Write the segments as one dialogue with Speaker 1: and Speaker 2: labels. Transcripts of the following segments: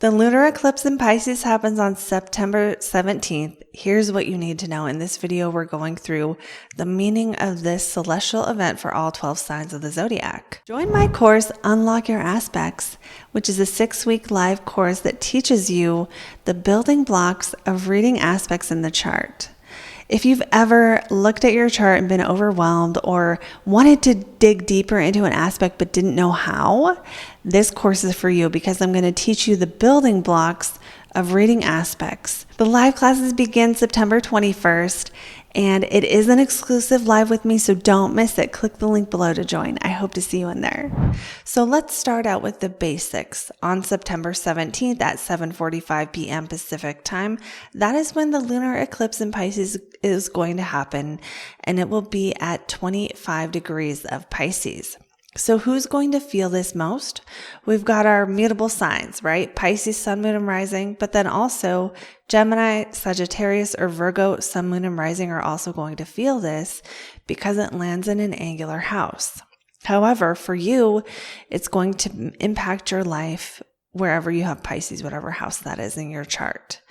Speaker 1: The lunar eclipse in Pisces happens on September 17th. Here's what you need to know. In this video, we're going through the meaning of this celestial event for all 12 signs of the zodiac. Join my course, Unlock Your Aspects, which is a 6-week live course that teaches you the building blocks of reading aspects in the chart. If you've ever looked at your chart and been overwhelmed or wanted to dig deeper into an aspect but didn't know how, this course is for you because I'm going to teach you the building blocks of reading aspects. The live classes begin September 21st, and it is an exclusive live with me, so don't miss it. Click the link below to join. I hope to see you in there. So let's start out with the basics. On September 17th at 7:45 p.m. Pacific time, that is when the lunar eclipse in Pisces is going to happen, and it will be at 25 degrees of Pisces. So who's going to feel this most? We've got our mutable signs, right? Pisces, sun, moon, and rising, but then also Gemini, Sagittarius, or Virgo, sun, moon, and rising are also going to feel this because it lands in an angular house. However, for you, it's going to impact your life wherever you have Pisces, whatever house that is in your chart.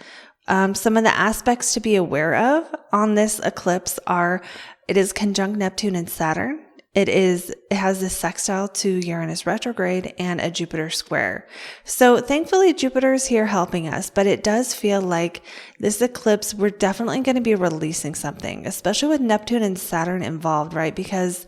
Speaker 1: Some of the aspects to be aware of on this eclipse are, it is conjunct Neptune and Saturn. It has a sextile to Uranus retrograde and a Jupiter square. So thankfully Jupiter is here helping us, but it does feel like this eclipse, we're definitely going to be releasing something, especially with Neptune and Saturn involved, right? Because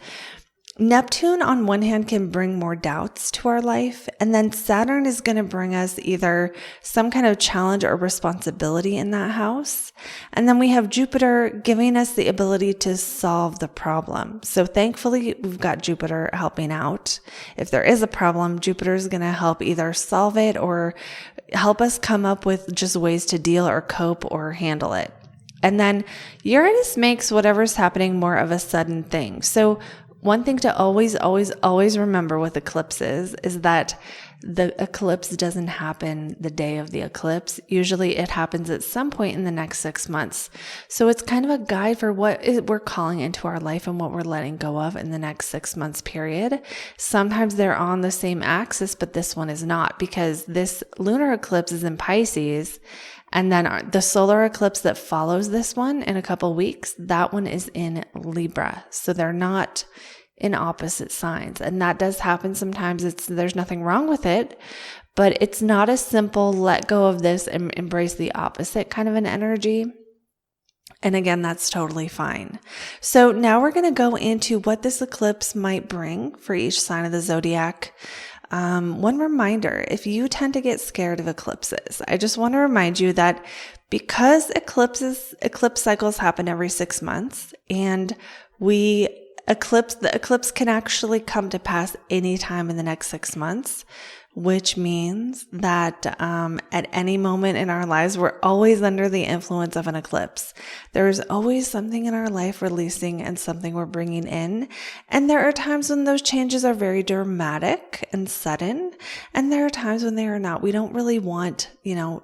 Speaker 1: Neptune on one hand can bring more doubts to our life, and then Saturn is going to bring us either some kind of challenge or responsibility in that house. And then we have Jupiter giving us the ability to solve the problem. So thankfully, we've got Jupiter helping out. If there is a problem, Jupiter is going to help either solve it or help us come up with just ways to deal or cope or handle it. And then Uranus makes whatever's happening more of a sudden thing. So one thing to always remember with eclipses is that the eclipse doesn't happen the day of the eclipse. Usually it happens at some point in the next 6 months. So it's kind of a guide for what we're calling into our life and what we're letting go of in the next 6 months period. Sometimes they're on the same axis, but this one is not, because this lunar eclipse is in Pisces. And then the solar eclipse that follows this one in a couple weeks, that one is in Libra. So they're not in opposite signs. And that does happen sometimes. There's nothing wrong with it, but it's not a simple let go of this and embrace the opposite kind of an energy. And again, that's totally fine. So now we're going to go into what this eclipse might bring for each sign of the zodiac. One reminder, if you tend to get scared of eclipses, I just want to remind you that because eclipse cycles happen every 6 months, and the eclipse can actually come to pass anytime in the next 6 months, which means that at any moment in our lives, we're always under the influence of an eclipse. There is always something in our life releasing and something we're bringing in. And there are times when those changes are very dramatic and sudden. And there are times when they are not. We don't really want,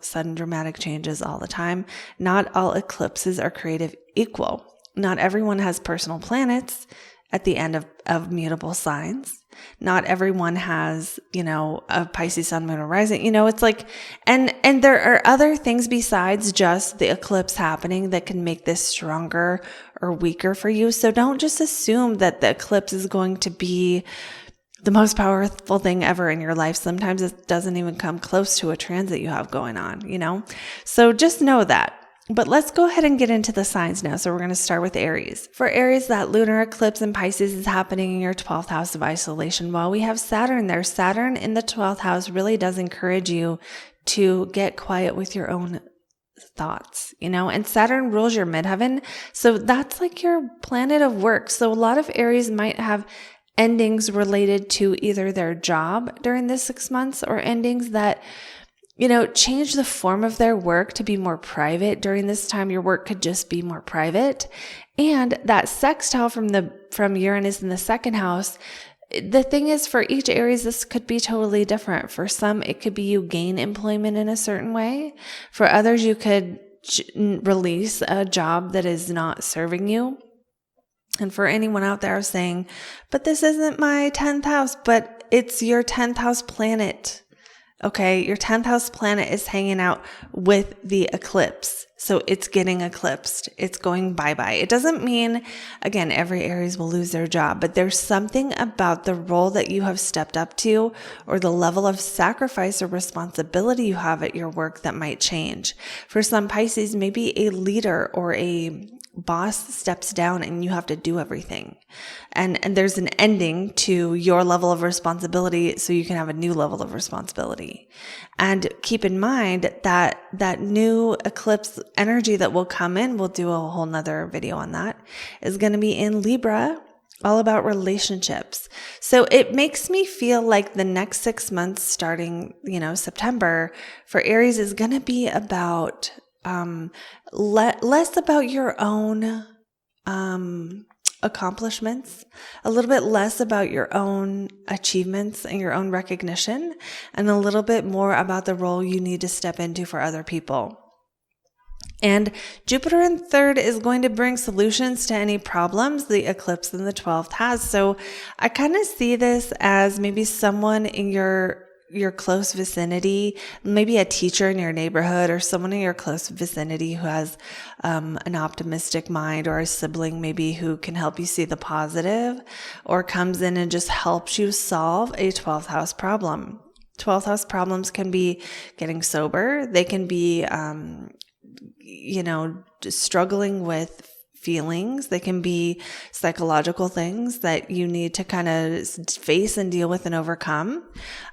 Speaker 1: sudden dramatic changes all the time. Not all eclipses are creative equal. Not everyone has personal planets at the end of mutable signs. Not everyone has, a Pisces sun, moon, or rising. It's like, and there are other things besides just the eclipse happening that can make this stronger or weaker for you. So don't just assume that the eclipse is going to be the most powerful thing ever in your life. Sometimes it doesn't even come close to a transit you have going on, So just know that. But let's go ahead and get into the signs now. So we're going to start with Aries. For Aries, that lunar eclipse in Pisces is happening in your 12th house of isolation. While we have Saturn there, Saturn in the 12th house really does encourage you to get quiet with your own thoughts, and Saturn rules your midheaven. So that's like your planet of work. So a lot of Aries might have endings related to either their job during this 6 months or endings that change the form of their work to be more private. During this time, your work could just be more private. And that sextile from Uranus in the second house, the thing is, for each Aries, this could be totally different. For some, it could be you gain employment in a certain way. For others, you could release a job that is not serving you. And for anyone out there saying, but this isn't my 10th house, but it's your 10th house planet. Okay, your 10th house planet is hanging out with the eclipse. So it's getting eclipsed. It's going bye-bye. It doesn't mean, again, every Aries will lose their job, but there's something about the role that you have stepped up to or the level of sacrifice or responsibility you have at your work that might change. For some Pisces, maybe a leader or a boss steps down and you have to do everything. And there's an ending to your level of responsibility so you can have a new level of responsibility. And keep in mind that new eclipse energy that will come in, we'll do a whole nother video on that, is going to be in Libra, all about relationships. So it makes me feel like the next 6 months starting, September for Aries is going to be about less about your own accomplishments, a little bit less about your own achievements and your own recognition, and a little bit more about the role you need to step into for other people. And Jupiter in third is going to bring solutions to any problems the eclipse in the 12th has. So I kind of see this as maybe someone in your close vicinity, maybe a teacher in your neighborhood or someone in your close vicinity who has an optimistic mind, or a sibling maybe who can help you see the positive or comes in and just helps you solve a 12th house problem. 12th house problems can be getting sober. They can be, struggling with feelings. They can be psychological things that you need to kind of face and deal with and overcome.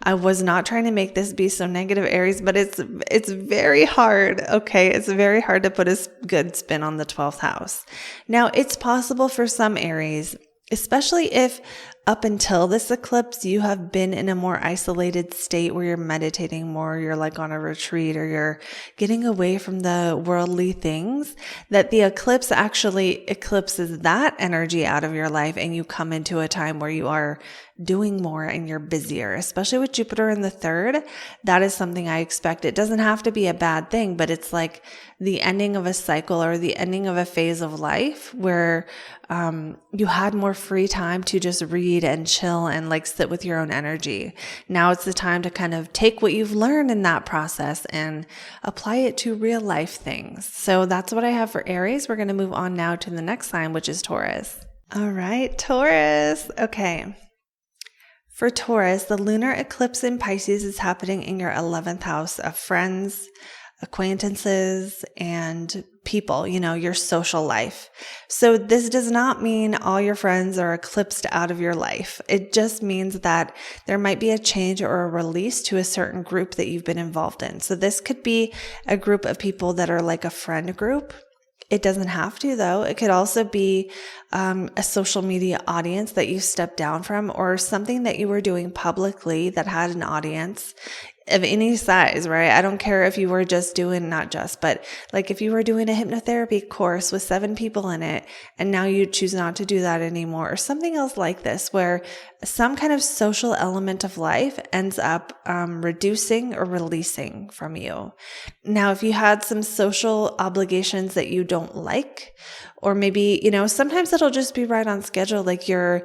Speaker 1: I was not trying to make this be so negative, Aries, but it's very hard. Okay. It's very hard to put a good spin on the 12th house. Now, it's possible for some Aries, especially if up until this eclipse, you have been in a more isolated state where you're meditating more, you're like on a retreat, or you're getting away from the worldly things, that the eclipse actually eclipses that energy out of your life and you come into a time where you are doing more and you're busier, especially with Jupiter in the third. That is something I expect. It doesn't have to be a bad thing, but it's like the ending of a cycle or the ending of a phase of life where you had more free time to just read and chill and like sit with your own energy. Now it's the time to kind of take what you've learned in that process and apply it to real life things. So that's what I have for Aries. We're going to move on now to the next sign, which is Taurus. All right, Taurus. Okay. For Taurus, the lunar eclipse in Pisces is happening in your 11th house of friends, acquaintances, and people, your social life. So this does not mean all your friends are eclipsed out of your life. It just means that there might be a change or a release to a certain group that you've been involved in. So this could be a group of people that are like a friend group. It doesn't have to, though. It could also be a social media audience that you stepped down from, or something that you were doing publicly that had an audience of any size, right? I don't care if you were just doing, not just, but like if you were doing a hypnotherapy course with 7 people in it, and now you choose not to do that anymore, or something else like this, where some kind of social element of life ends up reducing or releasing from you. Now, if you had some social obligations that you don't like, or maybe, sometimes it'll just be right on schedule, like you're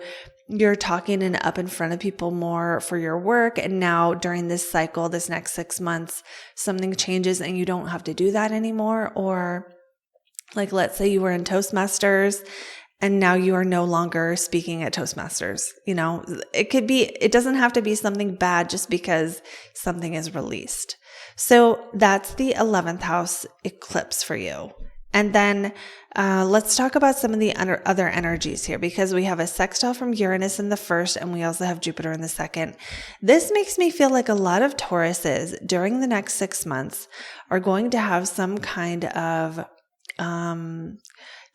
Speaker 1: talking and up in front of people more for your work. And now during this cycle, this next 6 months, something changes and you don't have to do that anymore. Or like, let's say you were in Toastmasters and now you are no longer speaking at Toastmasters. It doesn't have to be something bad just because something is released. So that's the 11th house eclipse for you. And then let's talk about some of the other energies here, because we have a sextile from Uranus in the first, and we also have Jupiter in the second. This makes me feel like a lot of Tauruses during the next 6 months are going to have some kind of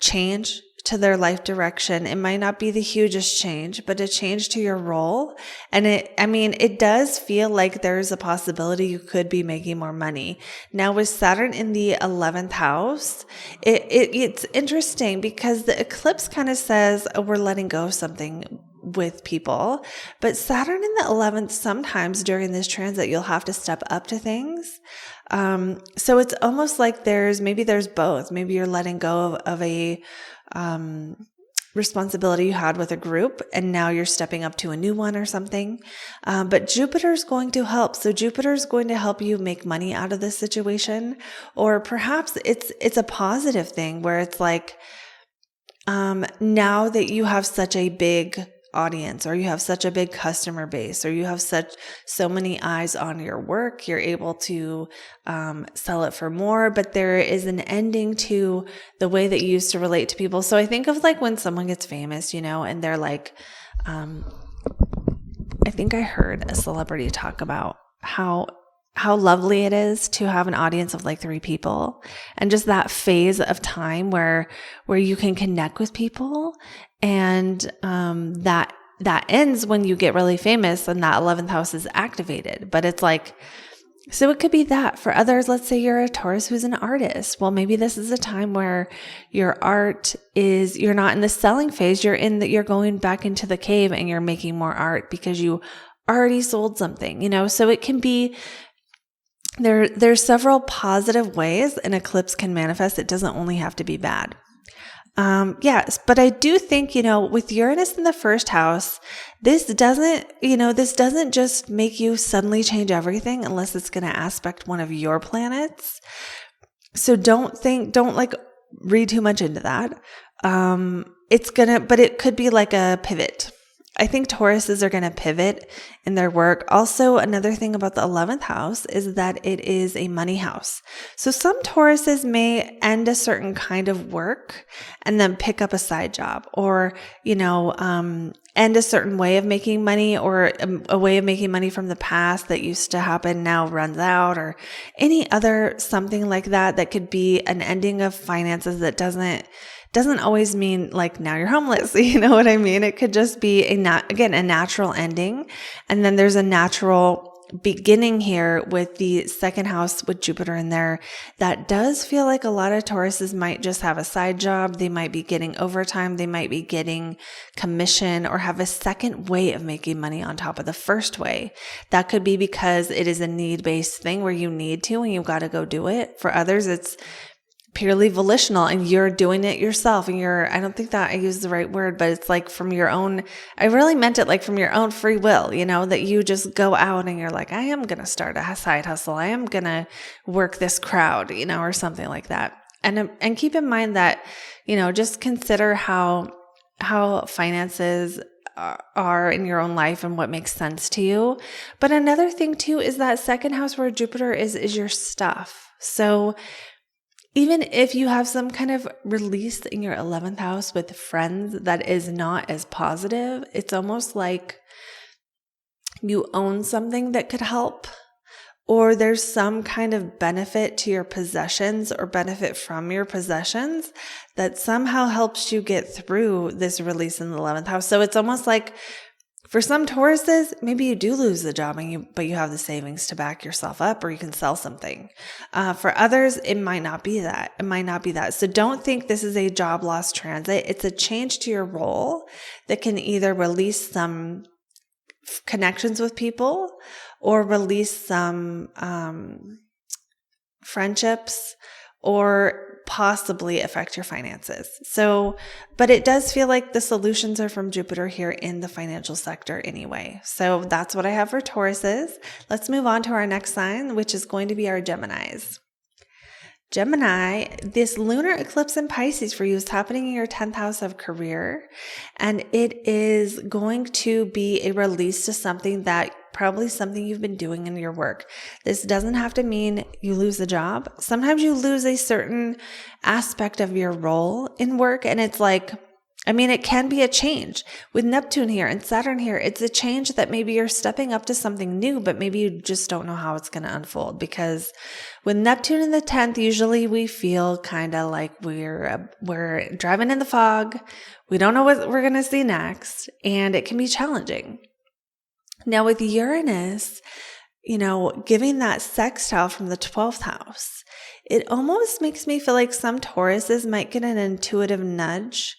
Speaker 1: change to their life direction. It might not be the hugest change, but a change to your role. And it does feel like there's a possibility you could be making more money. Now with Saturn in the 11th house, it's interesting because the eclipse kind of says, oh, we're letting go of something with people, but Saturn in the 11th, sometimes during this transit, you'll have to step up to things. So it's almost like there's both. Maybe you're letting go of a responsibility you had with a group and now you're stepping up to a new one or something. But Jupiter's going to help. So Jupiter's going to help you make money out of this situation. Or perhaps it's a positive thing where it's like, now that you have such a big audience, or you have such a big customer base, or you have so many eyes on your work, you're able to sell it for more. But there is an ending to the way that you used to relate to people. So I think of like when someone gets famous, and they're like, I think I heard a celebrity talk about how lovely it is to have an audience of like 3 people, and just that phase of time where you can connect with people, and that ends when you get really famous and that 11th house is activated. But it's like, so it could be that for others. Let's say you're a Taurus who's an artist. Well, maybe this is a time where your art is, you're not in the selling phase. You're going back into the cave and you're making more art because you already sold something, so it can be, there's several positive ways an eclipse can manifest. It doesn't only have to be bad. Yes, but I do think, with Uranus in the first house, this doesn't just make you suddenly change everything unless it's going to aspect one of your planets. So don't read too much into that. But it could be like a pivot. I think Tauruses are going to pivot in their work. Also, another thing about the 11th house is that it is a money house. So some Tauruses may end a certain kind of work and then pick up a side job, or, end a certain way of making money, or a way of making money from the past that used to happen now runs out, or any other something like that could be an ending of finances that doesn't always mean like now you're homeless. You know what I mean? It could just be a natural ending. And then there's a natural beginning here with the second house with Jupiter in there. That does feel like a lot of Tauruses might just have a side job. They might be getting overtime. They might be getting commission, or have a second way of making money on top of the first way. That could be because it is a need-based thing where you need to and you've got to go do it. For others, it's purely volitional and you're doing it yourself, and I don't think that I used the right word, but it's like from your own, I really meant it like from your own free will, that you just go out and you're like, I am going to start a side hustle. I am going to work this crowd, or something like that. And keep in mind that, just consider how finances are in your own life and what makes sense to you. But another thing too is that second house where Jupiter is your stuff. So even if you have some kind of release in your 11th house with friends that is not as positive, it's almost like you own something that could help, or there's some kind of benefit to your possessions or benefit from your possessions that somehow helps you get through this release in the 11th house. So it's almost like, for some Tauruses, maybe you do lose the job but you have the savings to back yourself up, or you can sell something. For others, it might not be that. So don't think this is a job loss transit. It's a change to your role that can either release some connections with people or release some friendships, or possibly affect your finances. But it does feel like the solutions are from Jupiter here in the financial sector anyway. So that's what I have for Tauruses. Let's move on to our next sign, which is going to be our Geminis. Gemini, this lunar eclipse in Pisces for you is happening in your 10th house of career, and it is going to be a release to something probably something you've been doing in your work. This doesn't have to mean you lose the job. Sometimes you lose a certain aspect of your role in work, and it's like, it can be a change. With Neptune here and Saturn here, it's a change that maybe you're stepping up to something new, but maybe you just don't know how it's going to unfold. Because with Neptune in the 10th, usually we feel kind of like we're driving in the fog. We don't know what we're going to see next, and it can be challenging. Now with Uranus, giving that sextile from the 12th house, it almost makes me feel like some Tauruses might get an intuitive nudge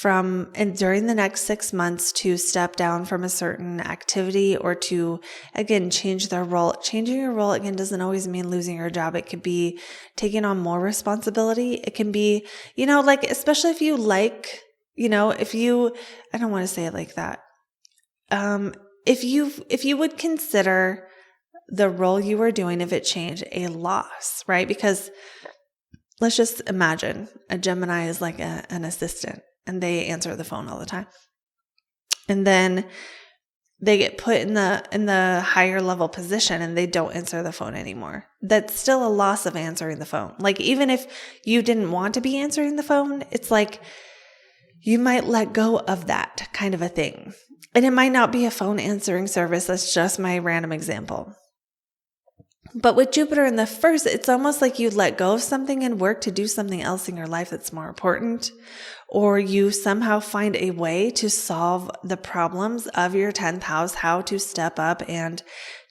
Speaker 1: during the next 6 months to step down from a certain activity, or to, again, change their role. Changing your role, again, doesn't always mean losing your job. It could be taking on more responsibility. It can be, especially if you like I don't want to say it like that. If you would consider the role you were doing, if it changed, a loss, right? Because let's just imagine a Gemini is like an assistant and they answer the phone all the time. And then they get put in the higher level position and they don't answer the phone anymore. That's still a loss of answering the phone. Like, even if you didn't want to be answering the phone, it's like you might let go of that kind of a thing. And it might not be a phone answering service. That's just my random example. But with Jupiter in the first, it's almost like you let go of something and work to do something else in your life that's more important, or you somehow find a way to solve the problems of your 10th house, how to step up and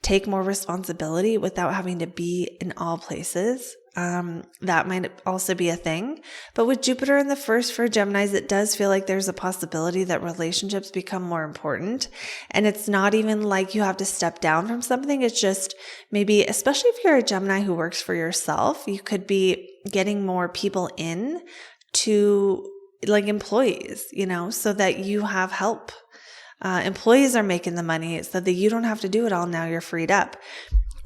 Speaker 1: take more responsibility without having to be in all places. That might also be a thing. But with Jupiter in the first for Geminis, it does feel like there's a possibility that relationships become more important. And it's not even like you have to step down from something. It's just maybe, especially if you're a Gemini who works for yourself, you could be getting more people in to like employees, so that you have help. Employees are making the money so that you don't have to do it all. Now you're freed up.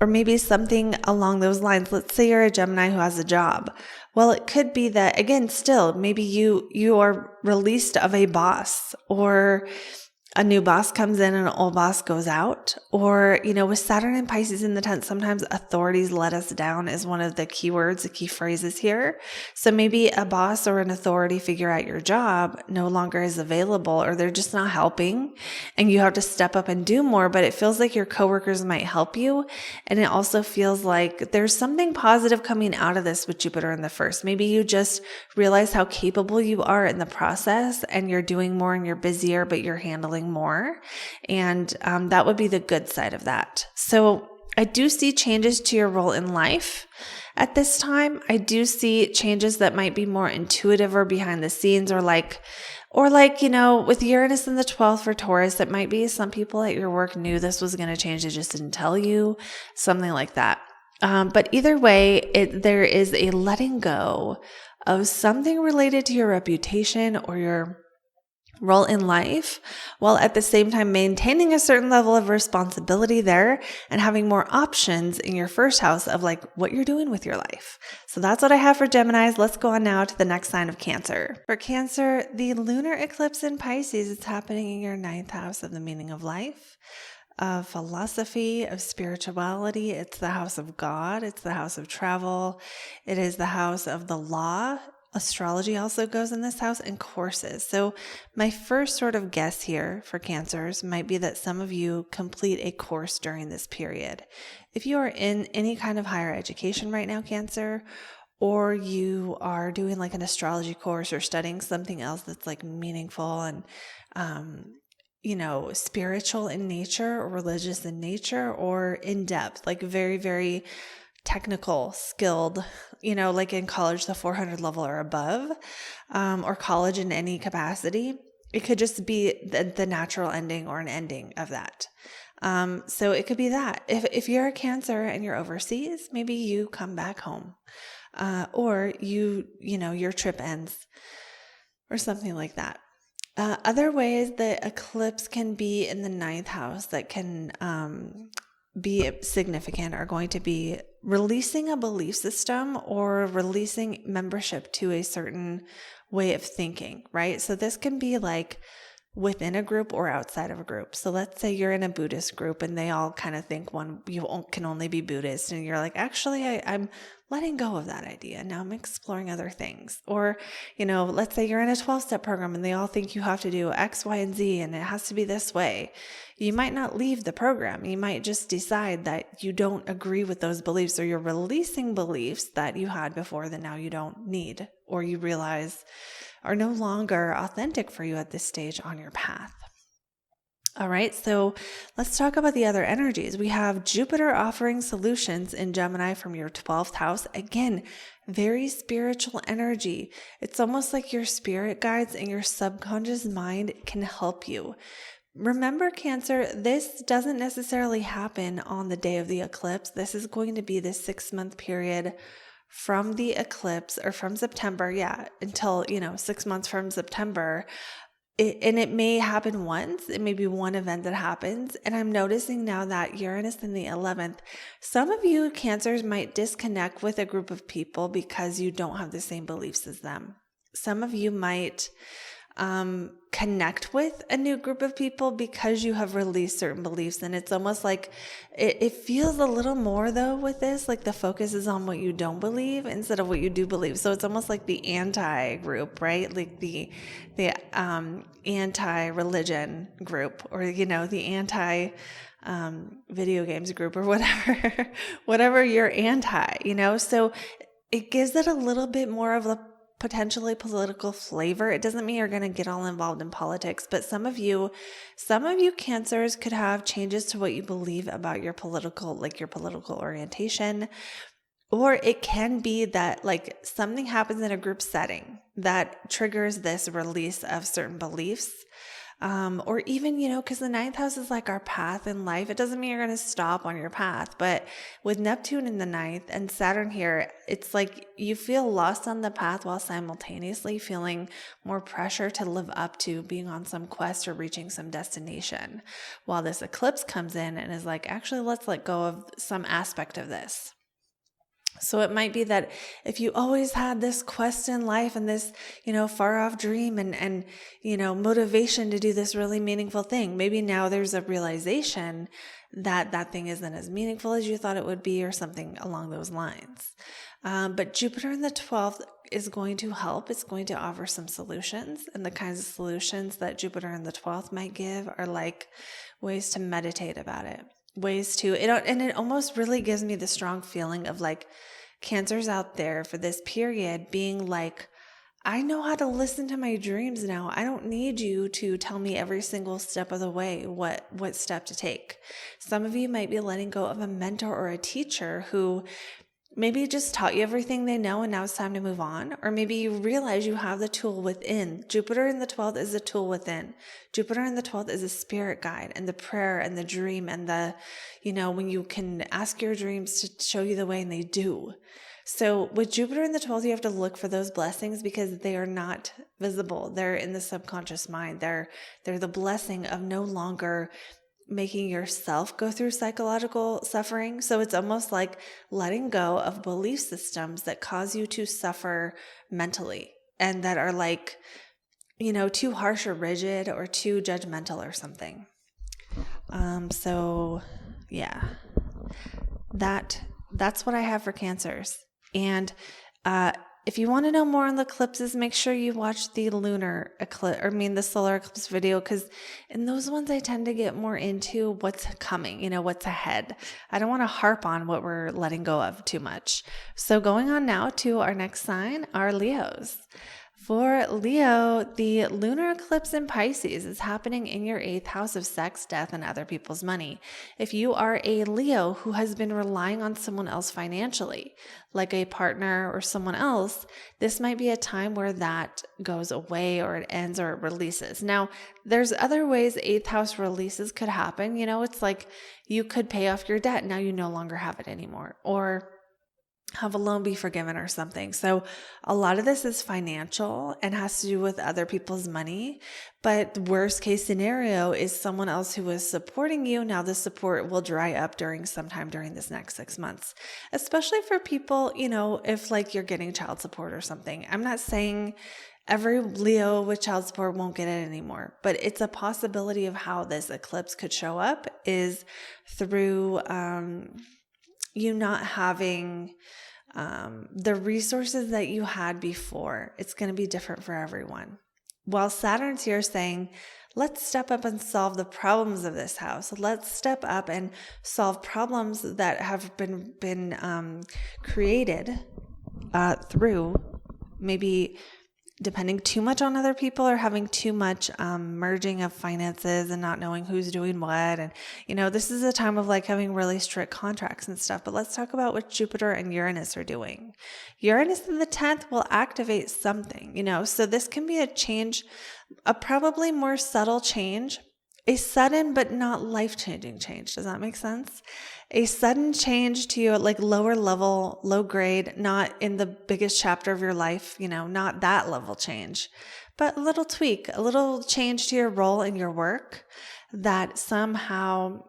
Speaker 1: Or maybe something along those lines. Let's say you're a Gemini who has a job. Well, it could be that, again, still, maybe you are released of a boss, or a new boss comes in and an old boss goes out. Or, with Saturn and Pisces in the 10th, sometimes authorities let us down is one of the key words, the key phrases here. So maybe a boss or an authority figure at your job no longer is available, or they're just not helping and you have to step up and do more, but it feels like your coworkers might help you. And it also feels like there's something positive coming out of this with Jupiter in the first. Maybe you just realize how capable you are in the process and you're doing more and you're busier, but you're handling more. And that would be the good side of that. So I do see changes to your role in life at this time. I do see changes that might be more intuitive or behind the scenes, or like, with Uranus in the 12th for Taurus, it might be some people at your work knew this was going to change. They just didn't tell you, something like that. But either way, there is a letting go of something related to your reputation or your role in life, while at the same time maintaining a certain level of responsibility there and having more options in your first house of like what you're doing with your life. So that's what I have for Geminis. Let's go on now to the next sign of Cancer. For Cancer, the lunar eclipse in Pisces is happening in your 9th house of the meaning of life, of philosophy, of spirituality. It's the house of God. It's the house of travel. It is the house of the law. Astrology also goes in this house, and courses. So my first sort of guess here for Cancers might be that some of you complete a course during this period. If you are in any kind of higher education right now, Cancer, or you are doing like an astrology course or studying something else that's like meaningful and, spiritual in nature or religious in nature or in depth, like very, very technical, skilled, like in college, the 400 level or above, or college in any capacity. It could just be the natural ending or an ending of that. So it could be that if you're a Cancer and you're overseas, maybe you come back home, or your trip ends or something like that. Other ways the eclipse can be in the 9th house that can, be significant are going to be releasing a belief system or releasing membership to a certain way of thinking, right? So this can be like within a group or outside of a group. So let's say you're in a Buddhist group and they all kind of think you can only be Buddhist, and you're like, actually, I'm letting go of that idea. Now I'm exploring other things. Or, let's say you're in a 12-step program and they all think you have to do X, Y, and Z, and it has to be this way. You might not leave the program. You might just decide that you don't agree with those beliefs, or you're releasing beliefs that you had before that now you don't need, or you realize are no longer authentic for you at this stage on your path. All right, so let's talk about the other energies. We have Jupiter offering solutions in Gemini from your 12th house. Again, very spiritual energy. It's almost like your spirit guides and your subconscious mind can help you. Remember, Cancer, this doesn't necessarily happen on the day of the eclipse. This is going to be the 6-month period from the eclipse, or from September, until, 6 months from September. And it may happen once. It may be one event that happens. And I'm noticing now that Uranus in the 11th, some of you Cancers might disconnect with a group of people because you don't have the same beliefs as them. Some of you might connect with a new group of people because you have released certain beliefs. And it's almost like it feels a little more though with this, like the focus is on what you don't believe instead of what you do believe. So it's almost like the anti-group, right? Like the anti-religion group, or, the anti video games group, or whatever you're anti, so it gives it a little bit more of a potentially political flavor. It doesn't mean you're going to get all involved in politics, but some of you Cancers could have changes to what you believe about your political orientation. Or it can be that like something happens in a group setting that triggers this release of certain beliefs. Or even, because the 9th house is like our path in life. It doesn't mean you're going to stop on your path, but with Neptune in the 9th and Saturn here, it's like you feel lost on the path while simultaneously feeling more pressure to live up to being on some quest or reaching some destination. While this eclipse comes in and is like, actually, let's let go of some aspect of this. So it might be that if you always had this quest in life and this, far off dream and motivation to do this really meaningful thing, maybe now there's a realization that that thing isn't as meaningful as you thought it would be, or something along those lines. But Jupiter in the 12th is going to help. It's going to offer some solutions, and the kinds of solutions that Jupiter in the 12th might give are like ways to meditate about it. And it almost really gives me the strong feeling of like Cancers out there for this period being like, I know how to listen to my dreams now. I don't need you to tell me every single step of the way what step to take. Some of you might be letting go of a mentor or a teacher who maybe just taught you everything they know and now it's time to move on. Or maybe you realize you have the tool within. Jupiter in the 12th is a tool within. Jupiter in the 12th is a spirit guide, and the prayer and the dream and the, when you can ask your dreams to show you the way, and they do. So with Jupiter in the 12th, you have to look for those blessings because they are not visible. They're in the subconscious mind. They're the blessing of no longer making yourself go through psychological suffering. So it's almost like letting go of belief systems that cause you to suffer mentally and that are like, too harsh or rigid or too judgmental or something. So yeah, that's what I have for Cancers. And, if you want to know more on the eclipses, make sure you watch the lunar eclipse, the solar eclipse video, because in those ones I tend to get more into what's coming, what's ahead. I don't want to harp on what we're letting go of too much. So going on now to our next sign, our Leos. For Leo, the lunar eclipse in Pisces is happening in your 8th house of sex, death, and other people's money. If you are a Leo who has been relying on someone else financially, like a partner or someone else, this might be a time where that goes away or it ends or it releases. Now, there's other ways 8th house releases could happen. It's like you could pay off your debt. Now you no longer have it anymore. Or have a loan be forgiven or something. So a lot of this is financial and has to do with other people's money. But worst case scenario is someone else who is supporting you. Now the support will dry up sometime during this next 6 months, especially for people, if like you're getting child support or something. I'm not saying every Leo with child support won't get it anymore, but it's a possibility of how this eclipse could show up is through, you not having the resources that you had before. It's going to be different for everyone. While Saturn's here saying, let's step up and solve the problems of this house. Let's step up and solve problems that have been created through maybe depending too much on other people or having too much merging of finances and not knowing who's doing what. And, this is a time of like having really strict contracts and stuff. But let's talk about what Jupiter and Uranus are doing. Uranus in the 10th will activate something, so this can be a change, a probably more subtle change a sudden but not life-changing change. Does that make sense? A sudden change to you, like lower level, low grade, not in the biggest chapter of your life, not that level change, but a little tweak, a little change to your role in your work that somehow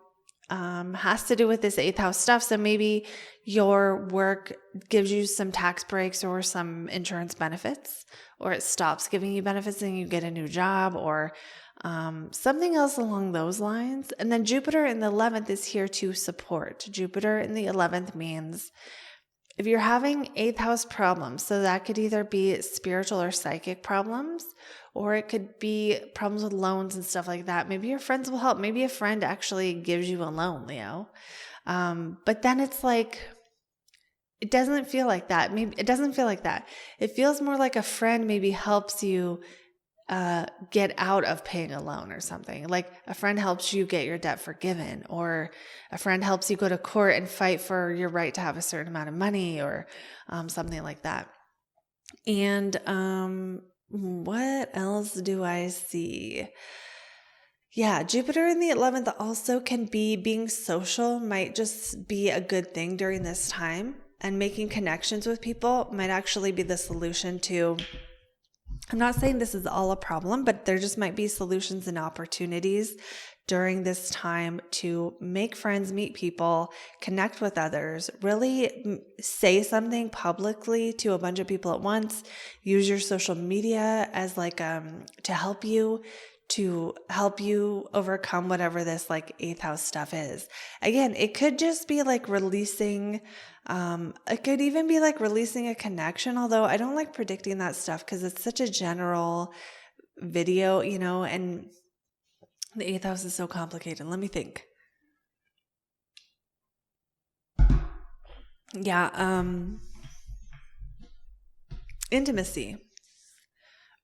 Speaker 1: has to do with this 8th house stuff. So maybe your work gives you some tax breaks or some insurance benefits, or it stops giving you benefits and you get a new job, or something else along those lines. And then Jupiter in the 11th is here to support. Jupiter in the 11th means if you're having 8th house problems, so that could either be spiritual or psychic problems, or it could be problems with loans and stuff like that. Maybe your friends will help. Maybe a friend actually gives you a loan, Leo. But then it's like, it doesn't feel like that. Maybe it doesn't feel like that. It feels more like a friend maybe helps you get out of paying a loan or something. Like a friend helps you get your debt forgiven, or a friend helps you go to court and fight for your right to have a certain amount of money, or something like that. And what else do I see? Yeah, Jupiter in the 11th also can be being social, might just be a good thing during this time, and making connections with people might actually be the solution to, I'm not saying this is all a problem, but there just might be solutions and opportunities during this time to make friends, meet people, connect with others, really say something publicly to a bunch of people at once. Use your social media as like to help you overcome whatever this like 8th house stuff is. Again, it could just be like releasing, it could even be like releasing a connection, although I don't like predicting that stuff because it's such a general video, and the 8th house is so complicated. Let me think. Yeah, intimacy.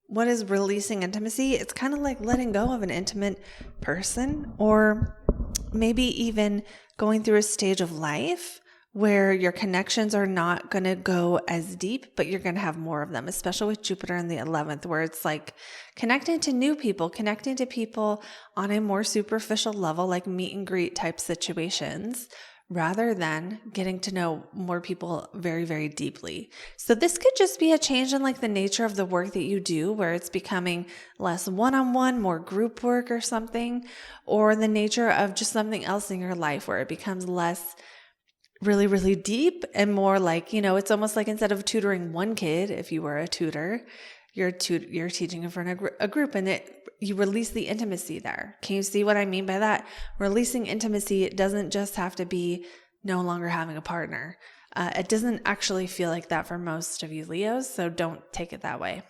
Speaker 1: What is releasing intimacy? It's kind of like letting go of an intimate person, or maybe even going through a stage of life where your connections are not going to go as deep, but you're going to have more of them, especially with Jupiter in the 11th, where it's like connecting to new people, connecting to people on a more superficial level, like meet and greet type situations, rather than getting to know more people very, very deeply. So this could just be a change in like the nature of the work that you do, where it's becoming less one-on-one, more group work or something, or the nature of just something else in your life where it becomes less really, really deep and more like, it's almost like instead of tutoring one kid, if you were a tutor, you're teaching in front of a group, and you release the intimacy there. Can you see what I mean by that? Releasing intimacy, it doesn't just have to be no longer having a partner. It doesn't actually feel like that for most of you Leos, so don't take it that way.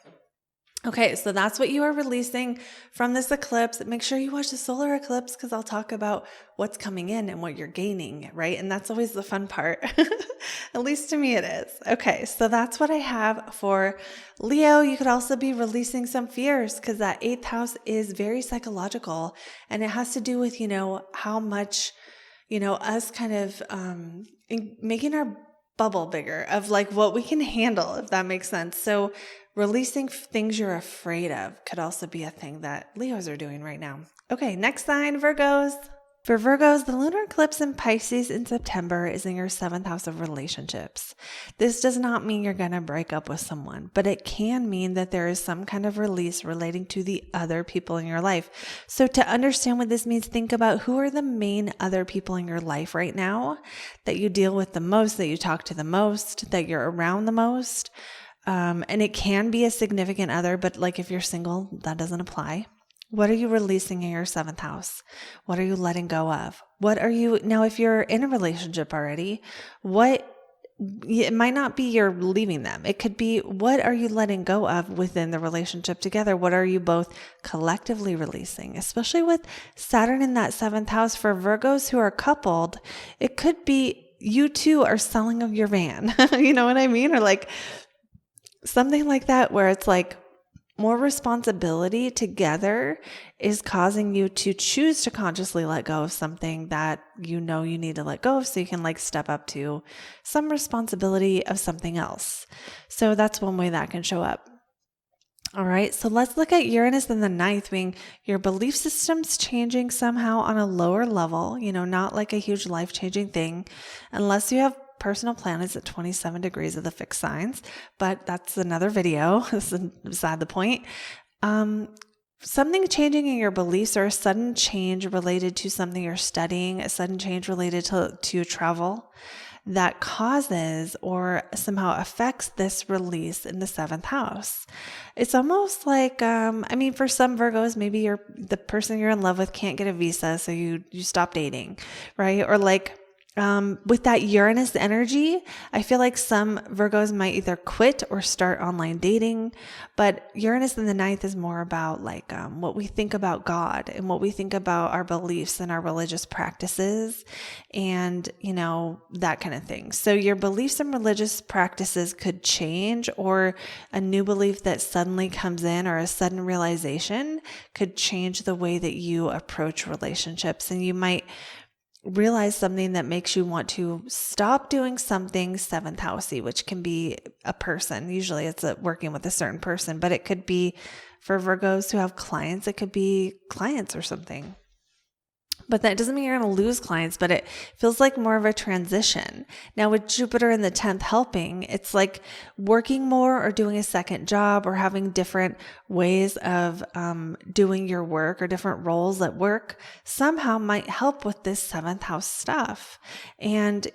Speaker 1: Okay, so that's what you are releasing from this eclipse. Make sure you watch the solar eclipse because I'll talk about what's coming in and what you're gaining, right? And that's always the fun part. At least to me it is. Okay, so that's what I have for Leo. You could also be releasing some fears because that 8th house is very psychological, and it has to do with, how much, us kind of making our bubble bigger of like what we can handle, if that makes sense. So releasing things you're afraid of could also be a thing that Leos are doing right now. Okay, next sign, Virgos. For Virgos, the lunar eclipse in Pisces in September is in your 7th house of relationships. This does not mean you're going to break up with someone, but it can mean that there is some kind of release relating to the other people in your life. So to understand what this means, think about who are the main other people in your life right now that you deal with the most, that you talk to the most, that you're around the most. And it can be a significant other, but like if you're single, that doesn't apply. What are you releasing in your 7th house? What are you letting go of? Now if you're in a relationship already, it might not be you're leaving them. It could be, what are you letting go of within the relationship together? What are you both collectively releasing? Especially with Saturn in that 7th house for Virgos who are coupled, it could be you two are selling of your van. You know what I mean? Or like something like that, where it's like more responsibility together is causing you to choose to consciously let go of something that you need to let go of, so you can like step up to some responsibility of something else. So that's one way that can show up. All right, so let's look at Uranus in the ninth, being your belief system's changing somehow on a lower level, not like a huge life-changing thing, unless you have personal planets at 27 degrees of the fixed signs, but that's another video. This is beside the point. Something changing in your beliefs, or a sudden change related to something you're studying, a sudden change related to travel, that causes or somehow affects this release in the seventh house. It's almost like, for some Virgos, maybe the person you're in love with can't get a visa, so you stop dating, right? Or with that Uranus energy, I feel like some Virgos might either quit or start online dating, but Uranus in the ninth is more about what we think about God and what we think about our beliefs and our religious practices and, that kind of thing. So your beliefs and religious practices could change, or a new belief that suddenly comes in or a sudden realization could change the way that you approach relationships. And you might realize something that makes you want to stop doing something seventh housey, which can be a person. Usually it's working with a certain person, but it could be for Virgos who have clients. It could be clients or something. But that doesn't mean you're going to lose clients, but it feels like more of a transition. Now with Jupiter in the 10th helping, it's like working more or doing a second job or having different ways of doing your work or different roles at work somehow might help with this seventh house stuff. And,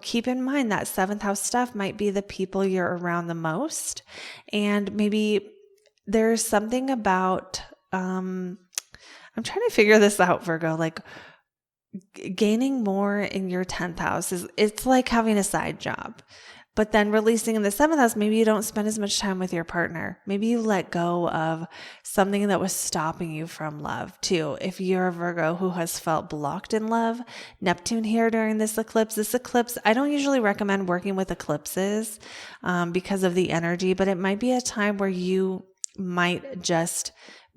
Speaker 1: keep in mind that seventh house stuff might be the people you're around the most. And maybe there's something about, I'm trying to figure this out, Virgo, gaining more in your 10th house it's like having a side job, but then releasing in the 7th house, maybe you don't spend as much time with your partner. Maybe you let go of something that was stopping you from love too. If you're a Virgo who has felt blocked in love, Neptune here during this eclipse, I don't usually recommend working with eclipses because of the energy, but it might be a time where you might just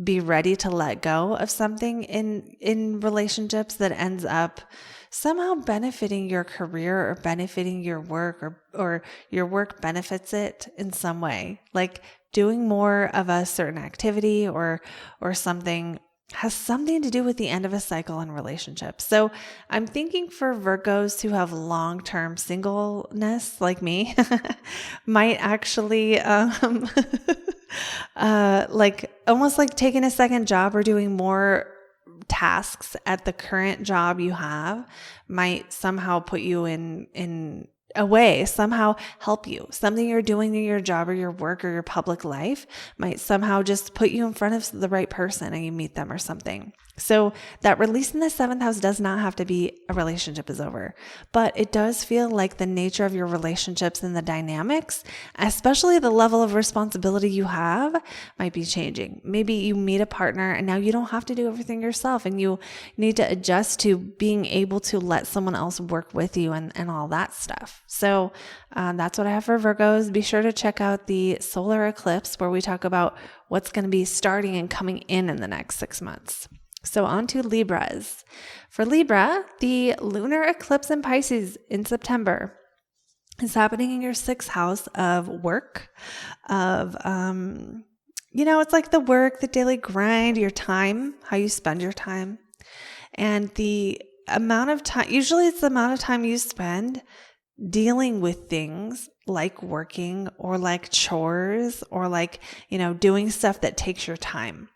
Speaker 1: be ready to let go of something in relationships that ends up somehow benefiting your career or benefiting your work, or your work benefits it in some way, like doing more of a certain activity or something has something to do with the end of a cycle in relationships. So I'm thinking for Virgos who have long-term singleness like me might actually almost like taking a second job or doing more tasks at the current job you have might somehow put you in a way, somehow help you. Something you're doing in your job or your work or your public life might somehow just put you in front of the right person and you meet them or something. So that release in the 7th house does not have to be a relationship is over, but it does feel like the nature of your relationships and the dynamics, especially the level of responsibility you have, might be changing. Maybe you meet a partner and now you don't have to do everything yourself and you need to adjust to being able to let someone else work with you and all that stuff. So that's what I have for Virgos. Be sure to check out the solar eclipse where we talk about what's going to be starting and coming in the next 6 months. So on to Libras. For Libra, the lunar eclipse in Pisces in September is happening in your 6th house of work, of, it's like the work, the daily grind, your time, how you spend your time, and the amount of time, usually it's the amount of time you spend dealing with things like working or like chores or like, doing stuff that takes your time.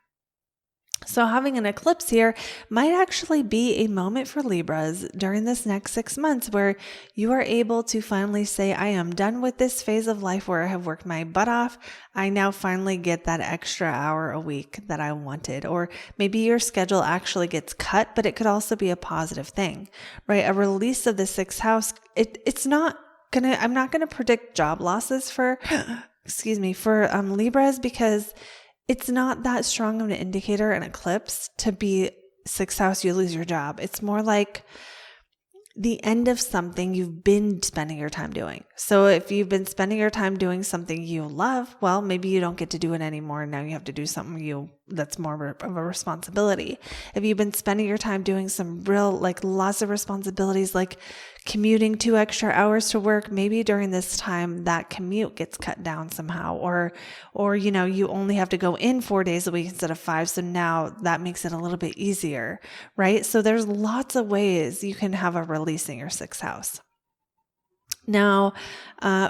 Speaker 1: So having an eclipse here might actually be a moment for Libras during this next 6 months where you are able to finally say, I am done with this phase of life where I have worked my butt off. I now finally get that extra hour a week that I wanted. Or maybe your schedule actually gets cut, but it could also be a positive thing, right? A release of the 6th house, I'm not going to predict job losses for Libras because it's not that strong of an indicator, an eclipse, to be 6th house, you lose your job. It's more like the end of something you've been spending your time doing. So if you've been spending your time doing something you love, well, maybe you don't get to do it anymore. Now you have to do something you that's more of a responsibility. If you've been spending your time doing some real, like lots of responsibilities, like commuting 2 extra hours to work, maybe during this time that commute gets cut down somehow, or, you only have to go in 4 days a week instead of 5. So now that makes it a little bit easier, right? So there's lots of ways you can have a release in your 6th house. Now,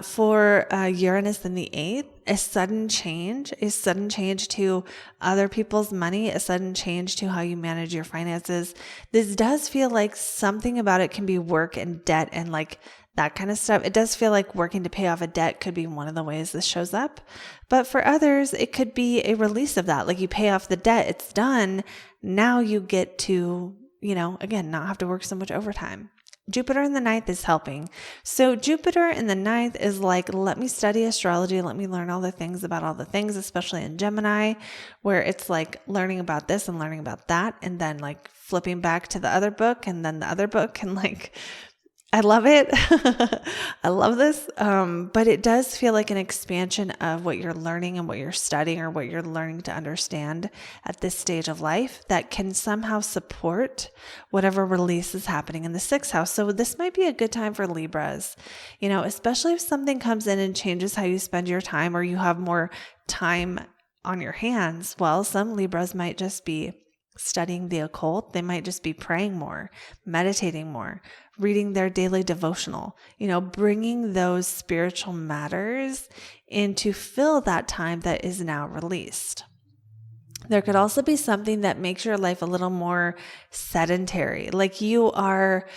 Speaker 1: for Uranus in the 8th, a sudden change to other people's money, a sudden change to how you manage your finances. This does feel like something about it can be work and debt and like that kind of stuff. It does feel like working to pay off a debt could be one of the ways this shows up. But for others, it could be a release of that. Like you pay off the debt, it's done. Now you get to, again, not have to work so much overtime. Jupiter in the 9th is helping. So Jupiter in the 9th is like, let me study astrology. Let me learn all the things about all the things, especially in Gemini, where it's like learning about this and learning about that. And then like flipping back to the other book and then the other book. And like, I love it. I love this. But it does feel like an expansion of what you're learning and what you're studying or what you're learning to understand at this stage of life that can somehow support whatever release is happening in the 6th house. So this might be a good time for Libras, especially if something comes in and changes how you spend your time or you have more time on your hands. Well, some Libras might just be studying the occult. They might just be praying more, meditating more, reading their daily devotional, bringing those spiritual matters in to fill that time that is now released. There could also be something that makes your life a little more sedentary. Like you are,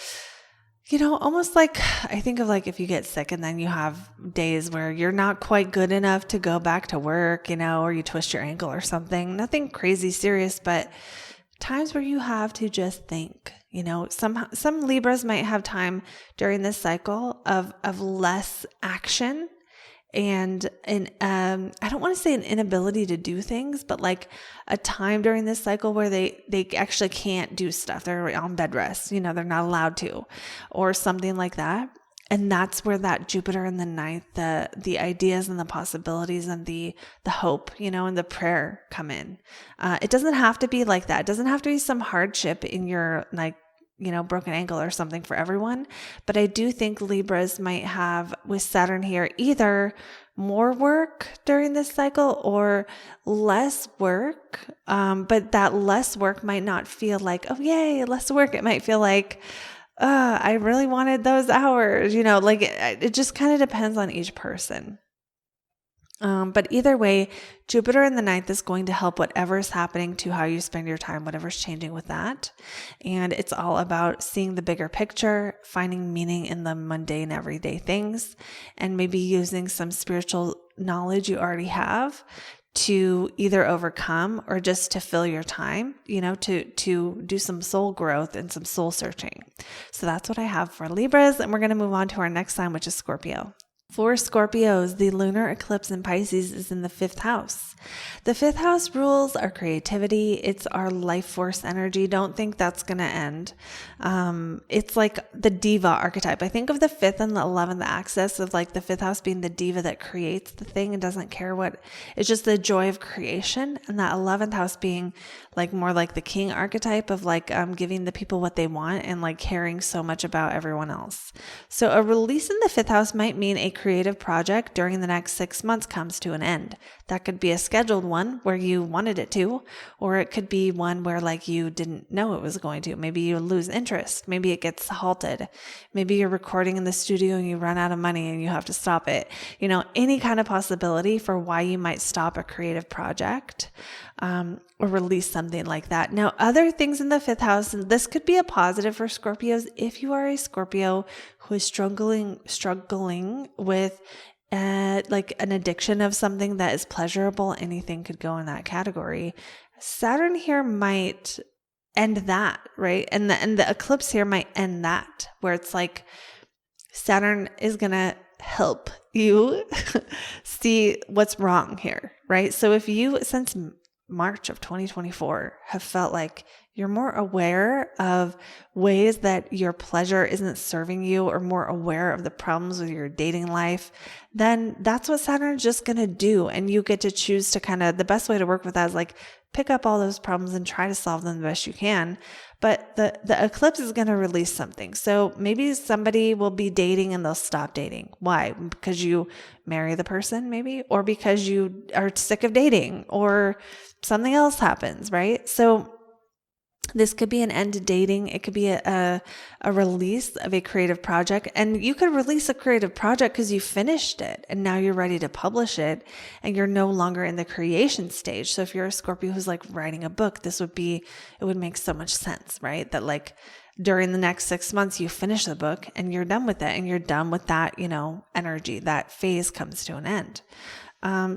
Speaker 1: almost like I think of like if you get sick and then you have days where you're not quite good enough to go back to work, or you twist your ankle or something, nothing crazy serious, but times where you have to just think, some Libras might have time during this cycle of less action and I don't want to say an inability to do things, but like a time during this cycle where they actually can't do stuff. They're on bed rest, they're not allowed to, or something like that. And that's where that Jupiter in the 9th, the ideas and the possibilities and the hope, and the prayer come in. It doesn't have to be like that. It doesn't have to be some hardship in your broken ankle or something for everyone. But I do think Libras might have with Saturn here either more work during this cycle or less work. But that less work might not feel like, oh yay, less work. It might feel like, I really wanted those hours, it just kind of depends on each person. But either way, Jupiter in the 9th is going to help whatever is happening to how you spend your time, whatever's changing with that. And it's all about seeing the bigger picture, finding meaning in the mundane everyday things, and maybe using some spiritual knowledge you already have to either overcome or just to fill your time, to do some soul growth and some soul searching. So that's what I have for Libras. And we're going to move on to our next sign, which is Scorpio. For Scorpios, the lunar eclipse in Pisces is in the 5th house. The 5th house rules our creativity. It's our life force energy. Don't think that's going to end. It's like the diva archetype. I think of the 5th and the 11th axis of like the 5th house being the diva that creates the thing and doesn't care what, it's just the joy of creation. And that 11th house being like more like the king archetype of like giving the people what they want and like caring so much about everyone else. So a release in the 5th house might mean a creative project during the next 6 months comes to an end. That could be a scheduled one where you wanted it to, or it could be one where like you didn't know it was going to. Maybe you lose interest. Maybe it gets halted. Maybe you're recording in the studio and you run out of money and you have to stop it. Any kind of possibility for why you might stop a creative project or release something like that. Now, other things in the 5th house, and this could be a positive for Scorpios if you are a Scorpio who is struggling with like an addiction of something that is pleasurable. Anything could go in that category. Saturn here might end that, right? And the eclipse here might end that, where it's like Saturn is going to help you see what's wrong here, right? So if you, since March of 2024, have felt like you're more aware of ways that your pleasure isn't serving you, or more aware of the problems with your dating life, then that's what Saturn's just going to do. And you get to choose to the best way to work with that is like pick up all those problems and try to solve them the best you can. But the eclipse is going to release something. So maybe somebody will be dating and they'll stop dating. Why? Because you marry the person maybe, or because you are sick of dating, or something else happens, right? So this could be an end to dating. It could be a release of a creative project. And you could release a creative project because you finished it and now you're ready to publish it and you're no longer in the creation stage. So if you're a Scorpio who's like writing a book, it would make so much sense, right? That like during the next 6 months, you finish the book and you're done with it, and you're done with that, energy. That phase comes to an end.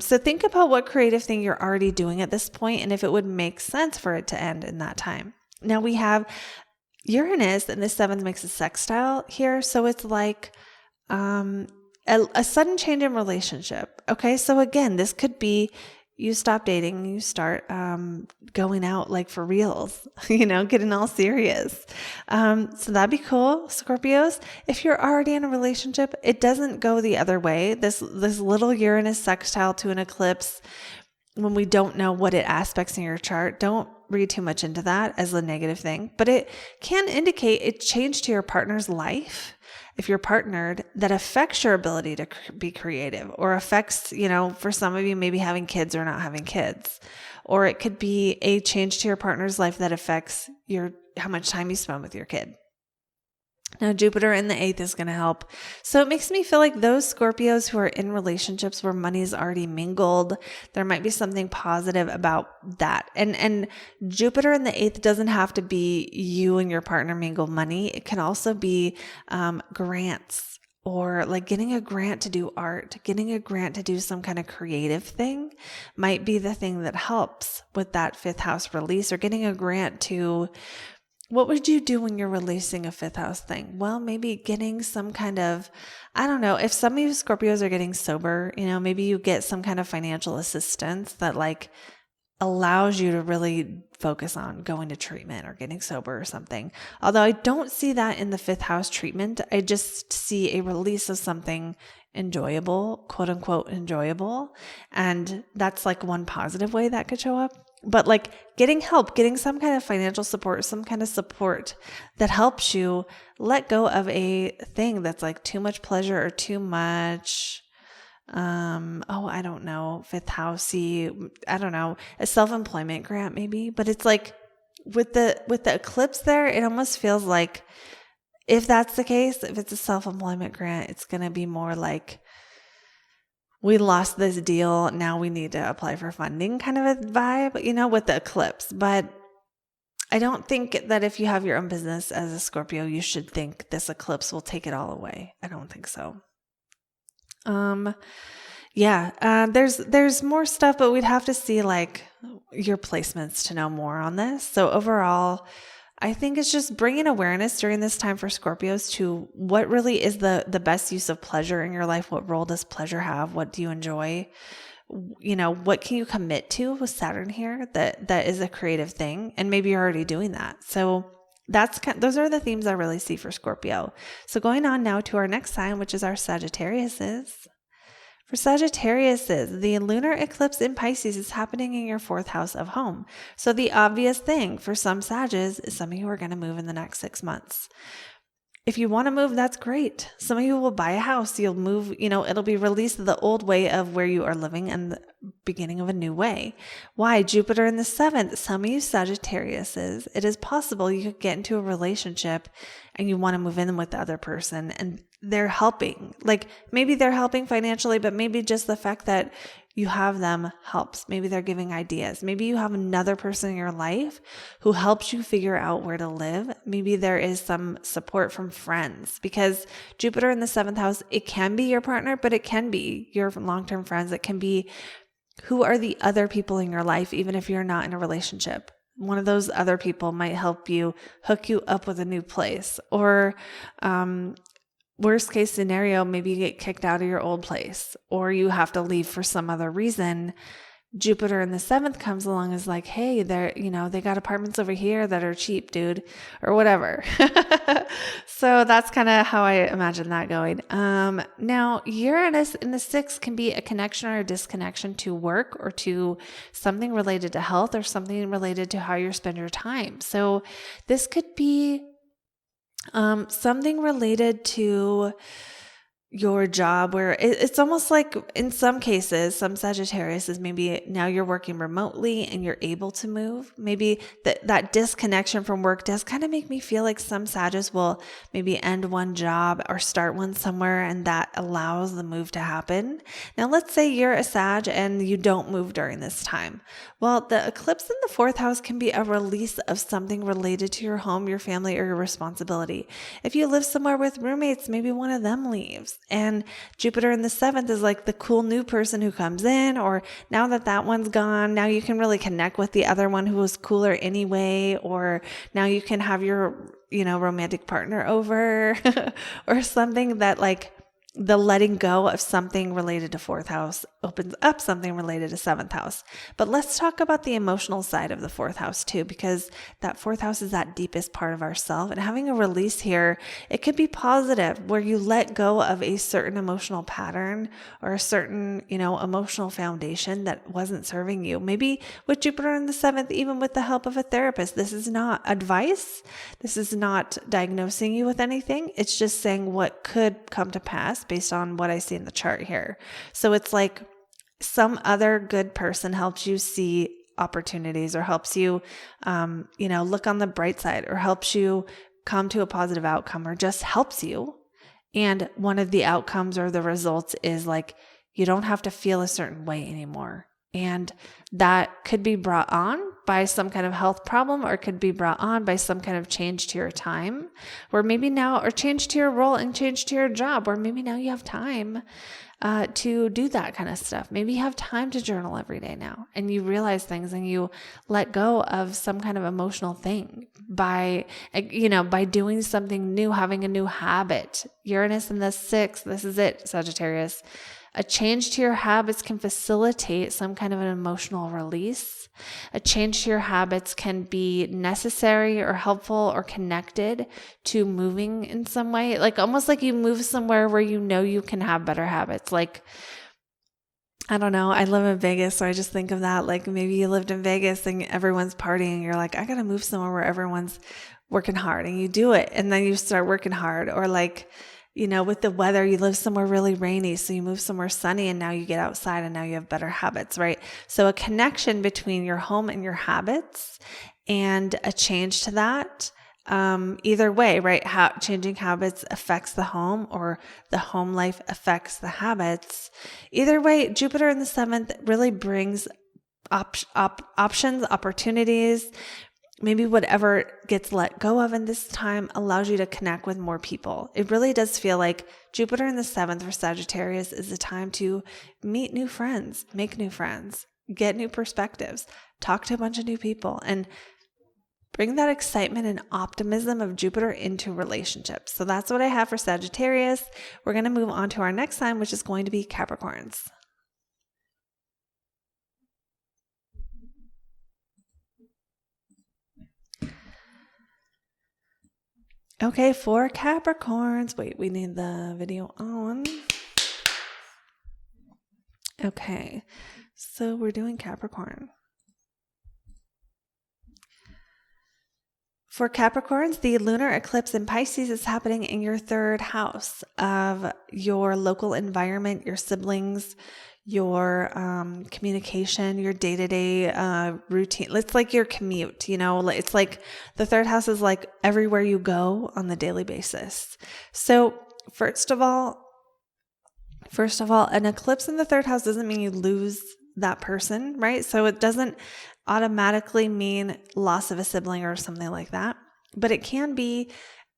Speaker 1: So think about what creative thing you're already doing at this point, and if it would make sense for it to end in that time. Now we have Uranus, and the 7th makes a sextile here. So it's like a sudden change in relationship. Okay, so again, this could be you stop dating, you start going out like for reals, getting all serious. So that'd be cool, Scorpios. If you're already in a relationship, it doesn't go the other way. This little Uranus sextile to an eclipse, when we don't know what it aspects in your chart, don't read too much into that as a negative thing, but it can indicate a change to your partner's life. If you're partnered, that affects your ability to be creative, or affects, for some of you, maybe having kids or not having kids, or it could be a change to your partner's life that affects how much time you spend with your kid. Now, Jupiter in the 8th is going to help. So it makes me feel like those Scorpios who are in relationships where money's already mingled, there might be something positive about that. And Jupiter in the 8th doesn't have to be you and your partner mingle money. It can also be grants, or like getting a grant to do art, getting a grant to do some kind of creative thing might be the thing that helps with that 5th house release, or getting a grant to... What would you do when you're releasing a 5th house thing? Well, maybe getting some kind of, I don't know, if some of you Scorpios are getting sober, maybe you get some kind of financial assistance that like allows you to really focus on going to treatment or getting sober or something. Although I don't see that in the 5th house treatment. I just see a release of something enjoyable, quote unquote enjoyable. And that's like one positive way that could show up. But like getting help, getting some kind of financial support, some kind of support that helps you let go of a thing that's like too much pleasure or too much, I don't know, 5th housey, I don't know, a self-employment grant maybe. But it's like with the eclipse there, it almost feels like if that's the case, if it's a self-employment grant, it's going to be more like, we lost this deal, now we need to apply for funding kind of a vibe, with the eclipse. But I don't think that if you have your own business as a Scorpio, you should think this eclipse will take it all away. I don't think so. There's more stuff, but we'd have to see like your placements to know more on this. So overall, I think it's just bringing awareness during this time for Scorpios to what really is the best use of pleasure in your life. What role does pleasure have? What do you enjoy? What can you commit to with Saturn here that is a creative thing? And maybe you're already doing that. So those are the themes I really see for Scorpio. So going on now to our next sign, which is our Sagittariuses. For Sagittariuses, the lunar eclipse in Pisces is happening in your 4th house of home. So the obvious thing for some Sagittarius is some of you are going to move in the next 6 months. If you want to move, that's great. Some of you will buy a house. You'll move, it'll be released the old way of where you are living and the beginning of a new way. Why? Jupiter in the 7th. Some of you Sagittariuses, it is possible you could get into a relationship and you want to move in with the other person and they're helping. Like maybe they're helping financially, but maybe just the fact that you have them helps. Maybe they're giving ideas. Maybe you have another person in your life who helps you figure out where to live. Maybe there is some support from friends, because Jupiter in the 7th house, it can be your partner, but it can be your long-term friends. It can be who are the other people in your life, even if you're not in a relationship. One of those other people might help you hook you up with a new place, or worst case scenario, maybe you get kicked out of your old place or you have to leave for some other reason. Jupiter in the 7th comes along is like, hey, they're, they got apartments over here that are cheap, dude, or whatever. So that's kind of how I imagine that going. Now Uranus in the 6th can be a connection or a disconnection to work or to something related to health or something related to how you spend your time. So this could be something related to your job, where it's almost like in some cases, some Sagittarius is maybe now you're working remotely and you're able to move. Maybe that disconnection from work does kind of make me feel like some Sagittarius will maybe end one job or start one somewhere, and that allows the move to happen. Now, let's say you're a Sag and you don't move during this time. Well, the eclipse in the 4th house can be a release of something related to your home, your family, or your responsibility. If you live somewhere with roommates, maybe one of them leaves. And Jupiter in the 7th is like the cool new person who comes in, or now that one's gone, now you can really connect with the other one who was cooler anyway, or now you can have your, romantic partner over or something that like the letting go of something related to 4th house opens up something related to 7th house. But let's talk about the emotional side of the 4th house too, because that 4th house is that deepest part of ourself. And having a release here, it could be positive, where you let go of a certain emotional pattern or a certain, emotional foundation that wasn't serving you. Maybe with Jupiter in the 7th, even with the help of a therapist. This is not advice. This is not diagnosing you with anything. It's just saying what could come to pass based on what I see in the chart here. So it's like some other good person helps you see opportunities, or helps you, look on the bright side, or helps you come to a positive outcome, or just helps you. And one of the outcomes or the results is like, you don't have to feel a certain way anymore. And that could be brought on by some kind of health problem, or it could be brought on by some kind of change to your time, where maybe now, or change to your role and change to your job, where maybe now you have time to do that kind of stuff. Maybe you have time to journal every day now, and you realize things and you let go of some kind of emotional thing by doing something new, having a new habit. Uranus in the 6th, this is it, Sagittarius. A change to your habits can facilitate some kind of an emotional release. A change to your habits can be necessary or helpful or connected to moving in some way. Like almost like you move somewhere where you can have better habits. Like, I don't know, I live in Vegas, so I just think of that. Like maybe you lived in Vegas and everyone's partying. You're like, I got to move somewhere where everyone's working hard, and you do it. And then you start working hard. Or like, with the weather, you live somewhere really rainy, so you move somewhere sunny, and now you get outside and now you have better habits, right? So a connection between your home and your habits, and a change to that. Either way, right? How changing habits affects the home, or the home life affects the habits. Either way, Jupiter in the 7th really brings options, opportunities. Maybe whatever gets let go of in this time allows you to connect with more people. It really does feel like Jupiter in the 7th for Sagittarius is a time to meet new friends, make new friends, get new perspectives, talk to a bunch of new people, and bring that excitement and optimism of Jupiter into relationships. So that's what I have for Sagittarius. We're going to move on to our next sign, which is going to be Capricorns. Okay, for Capricorns. Wait, we need the video on. Okay, so we're doing Capricorn. For Capricorns, the lunar eclipse in Pisces is happening in your 3rd house of your local environment, your siblings, your communication, your day-to-day routine. It's like your commute, it's like the 3rd house is like everywhere you go on the daily basis. So first of all, an eclipse in the 3rd house doesn't mean you lose that person, right? So it doesn't automatically mean loss of a sibling or something like that, but it can be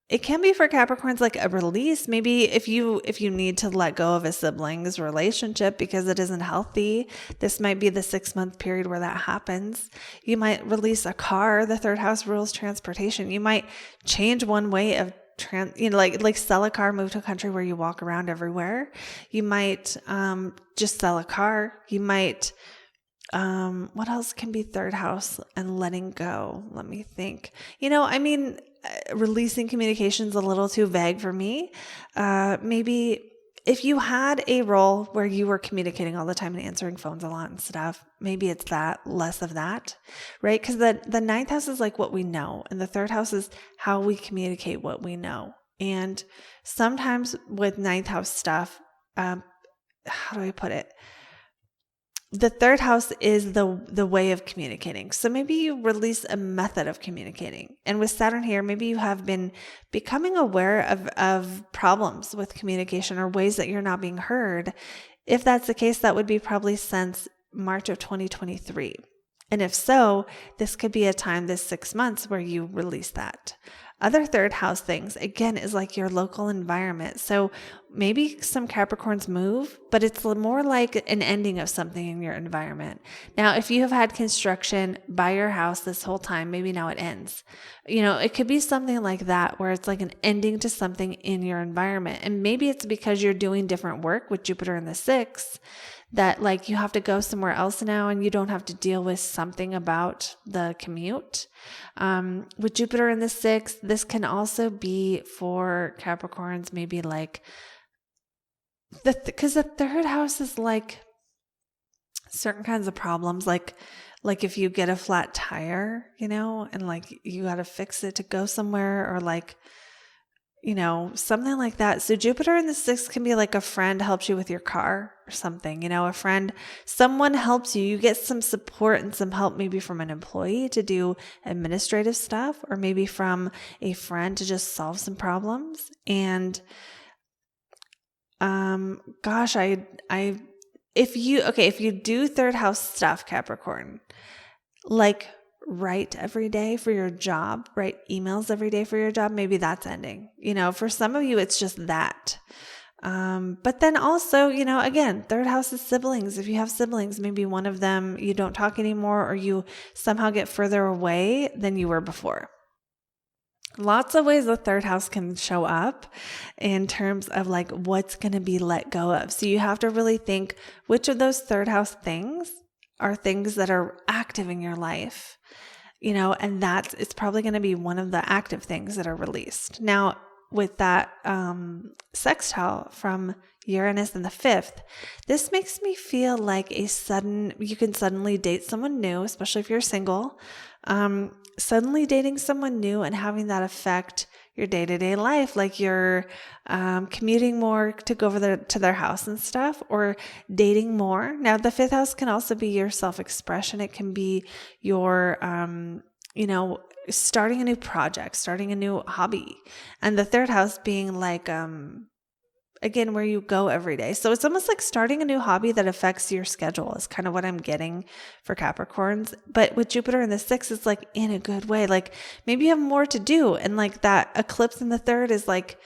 Speaker 1: for Capricorns like a release. Maybe if you need to let go of a sibling's relationship because it isn't healthy, this might be the 6-month period where that happens. You might release a car. The 3rd house rules transportation. You might change one way of like sell a car, move to a country where you walk around everywhere. You might just sell a car. You might What else can be third house and letting go? Let me think. Releasing communication's a little too vague for me. Maybe if you had a role where you were communicating all the time and answering phones a lot and stuff, maybe it's that, less of that, right? Because the ninth house is like what we know, and the third house is how we communicate what we know. And sometimes with ninth house stuff, how do I put it? The third house is the way of communicating. So maybe you release a method of communicating. And with Saturn here, maybe you have been becoming aware of problems with communication or ways that you're not being heard. If that's the case, that would be probably since March of 2023. And if so, this could be a time, this 6 months, where you release that. Other third house things, again, is like your local environment. So maybe some Capricorns move, but it's more like an ending of something in your environment. Now, if you have had construction by your house this whole time, maybe now it ends. It could be something like that, where it's like an ending to something in your environment. And maybe it's because you're doing different work with Jupiter in the 6th, that like you have to go somewhere else now and you don't have to deal with something about the commute. With Jupiter in the 6th, this can also be for Capricorns, maybe like because the third house is like certain kinds of problems, like if you get a flat tire, and like you got to fix it to go somewhere, or like, something like that. So Jupiter in the 6th can be like a friend helps you with your car or something, someone helps you, you get some support and some help, maybe from an employee to do administrative stuff, or maybe from a friend to just solve some problems. And, if you do third house stuff, Capricorn, like write every day for your job, write emails every day for your job, maybe that's ending. For some of you, it's just that. But then also, again, third house is siblings. If you have siblings, maybe one of them, you don't talk anymore, or you somehow get further away than you were before. Lots of ways the third house can show up in terms of like what's going to be let go of. So you have to really think which of those third house things are things that are active in your life, and it's probably going to be one of the active things that are released. Now, with that sextile from Uranus in the 5th, this makes me feel like you can suddenly date someone new, especially if you're single. Suddenly dating someone new and having that affect your day-to-day life, like you're commuting more to go over to their house and stuff, or dating more. Now, the 5th house can also be your self-expression. It can be your, starting a new project, starting a new hobby. And the 3rd house being like, again, where you go every day. So it's almost like starting a new hobby that affects your schedule is kind of what I'm getting for Capricorns. But with Jupiter in the 6th, it's like in a good way. Like maybe you have more to do. And like that eclipse in the 3rd is like,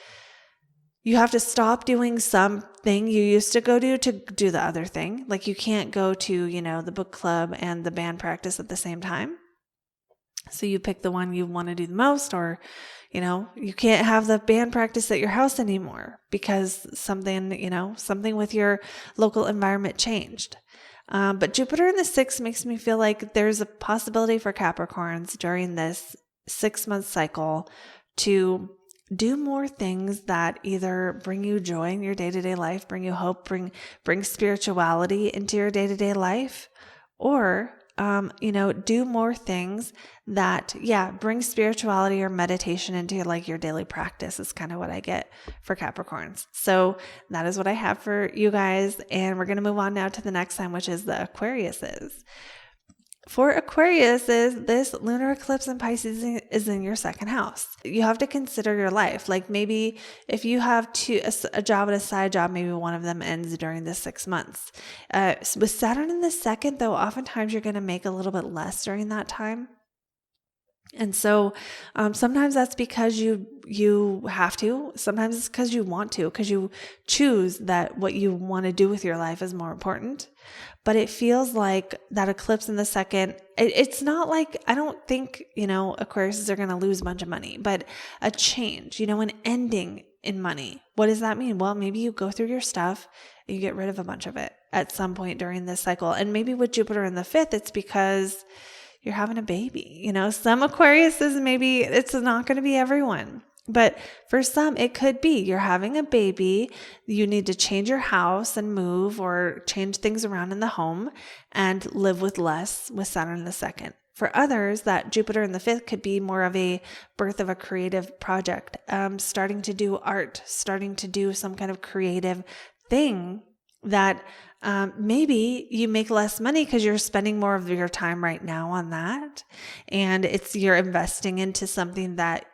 Speaker 1: you have to stop doing something you used to go to do the other thing. Like you can't go to, the book club and the band practice at the same time. So you pick the one you want to do the most, or, you can't have the band practice at your house anymore because something with your local environment changed. But Jupiter in the 6th makes me feel like there's a possibility for Capricorns during this 6-month cycle to do more things that either bring you joy in your day-to-day life, bring you hope, bring spirituality into your day-to-day life, or do more things that, bring spirituality or meditation into your daily practice is kind of what I get for Capricorns. So that is what I have for you guys. And we're going to move on now to the next sign, which is the Aquariuses. For Aquariuses, this lunar eclipse in Pisces is in your 2nd house. You have to consider your life. Like maybe if you have a job and a side job, maybe one of them ends during the 6 months. With Saturn in the 2nd, though, oftentimes you're going to make a little bit less during that time. And so sometimes that's because you have to. Sometimes it's because you want to, because you choose that what you want to do with your life is more important. But it feels like that eclipse in the 2nd, it's not like, I don't think, Aquariuses are going to lose a bunch of money, but a change, an ending in money. What does that mean? Well, maybe you go through your stuff and you get rid of a bunch of it. at some point during this cycle. And maybe with Jupiter in the 5th, it's because you're having a baby. You know, some Aquariuses, maybe it's not going to be everyone. But for some, it could be you're having a baby, you need to change your house and move or change things around in the home and live with less with Saturn in the 2nd. For others, that Jupiter in the 5th could be more of a birth of a creative project, starting to do art, starting to do some kind of creative thing that maybe you make less money because you're spending more of your time right now on that. And you're investing into something that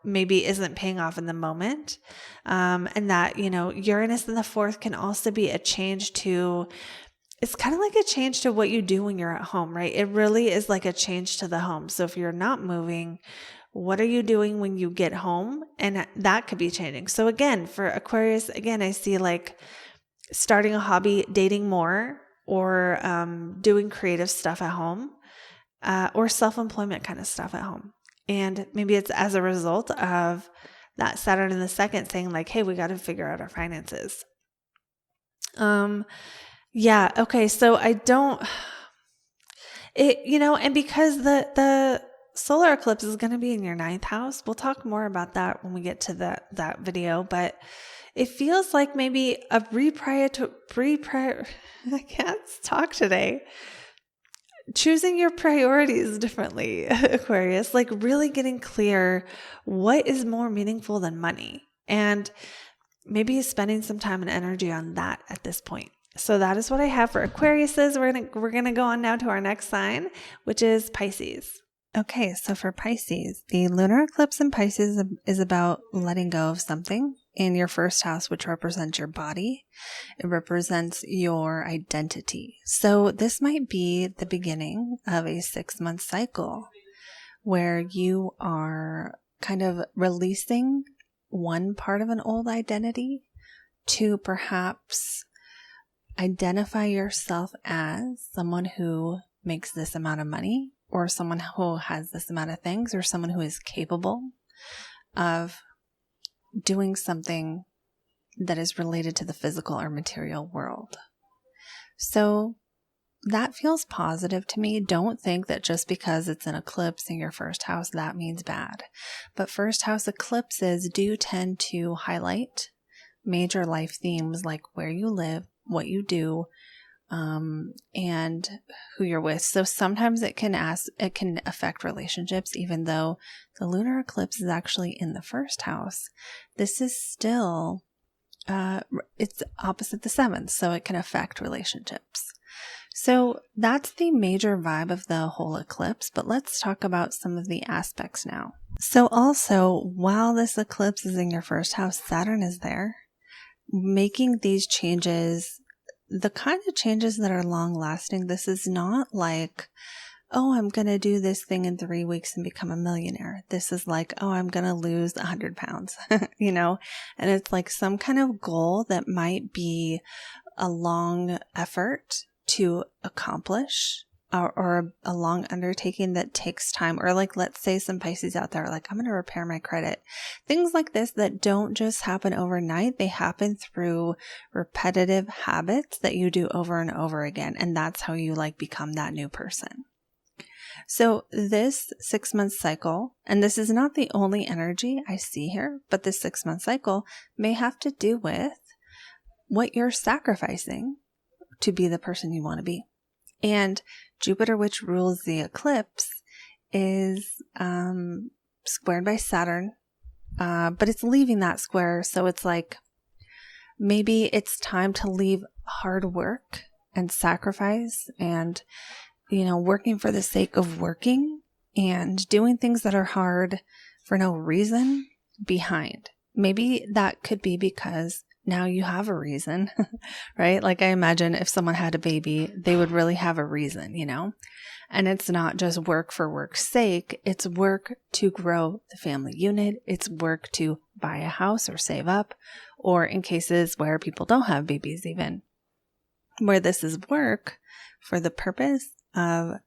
Speaker 1: maybe isn't paying off in the moment. And that, Uranus in the 4th can also be a change to, it's kind of like a change to what you do when you're at home, right? It really is like a change to the home. So if you're not moving, what are you doing when you get home? And that could be changing. So again, for Aquarius, I see like starting a hobby, dating more, or doing creative stuff at home, or self-employment kind of stuff at home. And maybe it's as a result of that Saturn in the 2nd saying like, hey, we got to figure out our finances. Yeah. Okay. So and because the solar eclipse is going to be in your 9th house, we'll talk more about that when we get to that video, but it feels like maybe a I can't talk today. Choosing your priorities differently, Aquarius, like really getting clear what is more meaningful than money, and maybe spending some time and energy on that at this point. So that is what I have for Aquariuses. We're gonna go on now to our next sign, which is Pisces. Okay, so for Pisces, the lunar eclipse in Pisces is about letting go of something in your 1st house, which represents your body. It represents your identity. So this might be the beginning of a 6-month cycle where you are kind of releasing one part of an old identity to perhaps identify yourself as someone who makes this amount of money, or someone who has this amount of things, or someone who is capable of doing something that is related to the physical or material world. So that feels positive to me. Don't think that just because it's an eclipse in your 1st house, that means bad. But 1st house eclipses do tend to highlight major life themes like where you live, what you do, and who you're with. So sometimes it can affect relationships, even though the lunar eclipse is actually in the 1st house. This is still, it's opposite the 7th, so it can affect relationships. So that's the major vibe of the whole eclipse, but let's talk about some of the aspects now. So also, while this eclipse is in your 1st house, Saturn is there, making these changes, the kind of changes that are long lasting. This is not like, oh, I'm going to do this thing in 3 weeks and become a millionaire. This is like, oh, I'm going to lose 100 pounds, and it's like some kind of goal that might be a long effort to accomplish, or a long undertaking that takes time. Or like, let's say some Pisces out there are like, I'm going to repair my credit. Things like this that don't just happen overnight. They happen through repetitive habits that you do over and over again. And that's how you like become that new person. So this 6-month cycle, and this is not the only energy I see here, but this 6-month cycle may have to do with what you're sacrificing to be the person you want to be. And Jupiter, which rules the eclipse, is squared by Saturn, but it's leaving that square. So it's like, maybe it's time to leave hard work and sacrifice and, working for the sake of working and doing things that are hard for no reason behind. Maybe that could be because now you have a reason, right? Like I imagine if someone had a baby, they would really have a reason, and it's not just work for work's sake. It's work to grow the family unit. It's work to buy a house or save up, or in cases where people don't have babies, even where this is work for the purpose of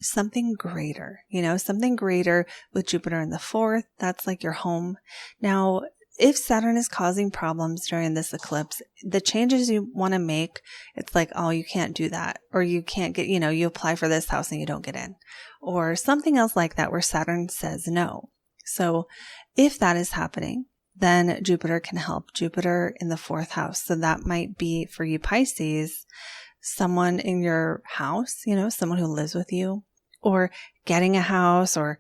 Speaker 1: something greater, something greater with Jupiter in the 4th. That's like your home. Now, if Saturn is causing problems during this eclipse, the changes you want to make, it's like, oh, you can't do that. Or you can't get, you apply for this house and you don't get in. Or something else like that where Saturn says no. So if that is happening, then Jupiter can help. Jupiter in the 4th house. So that might be for you Pisces, someone in your house, someone who lives with you, or getting a house, or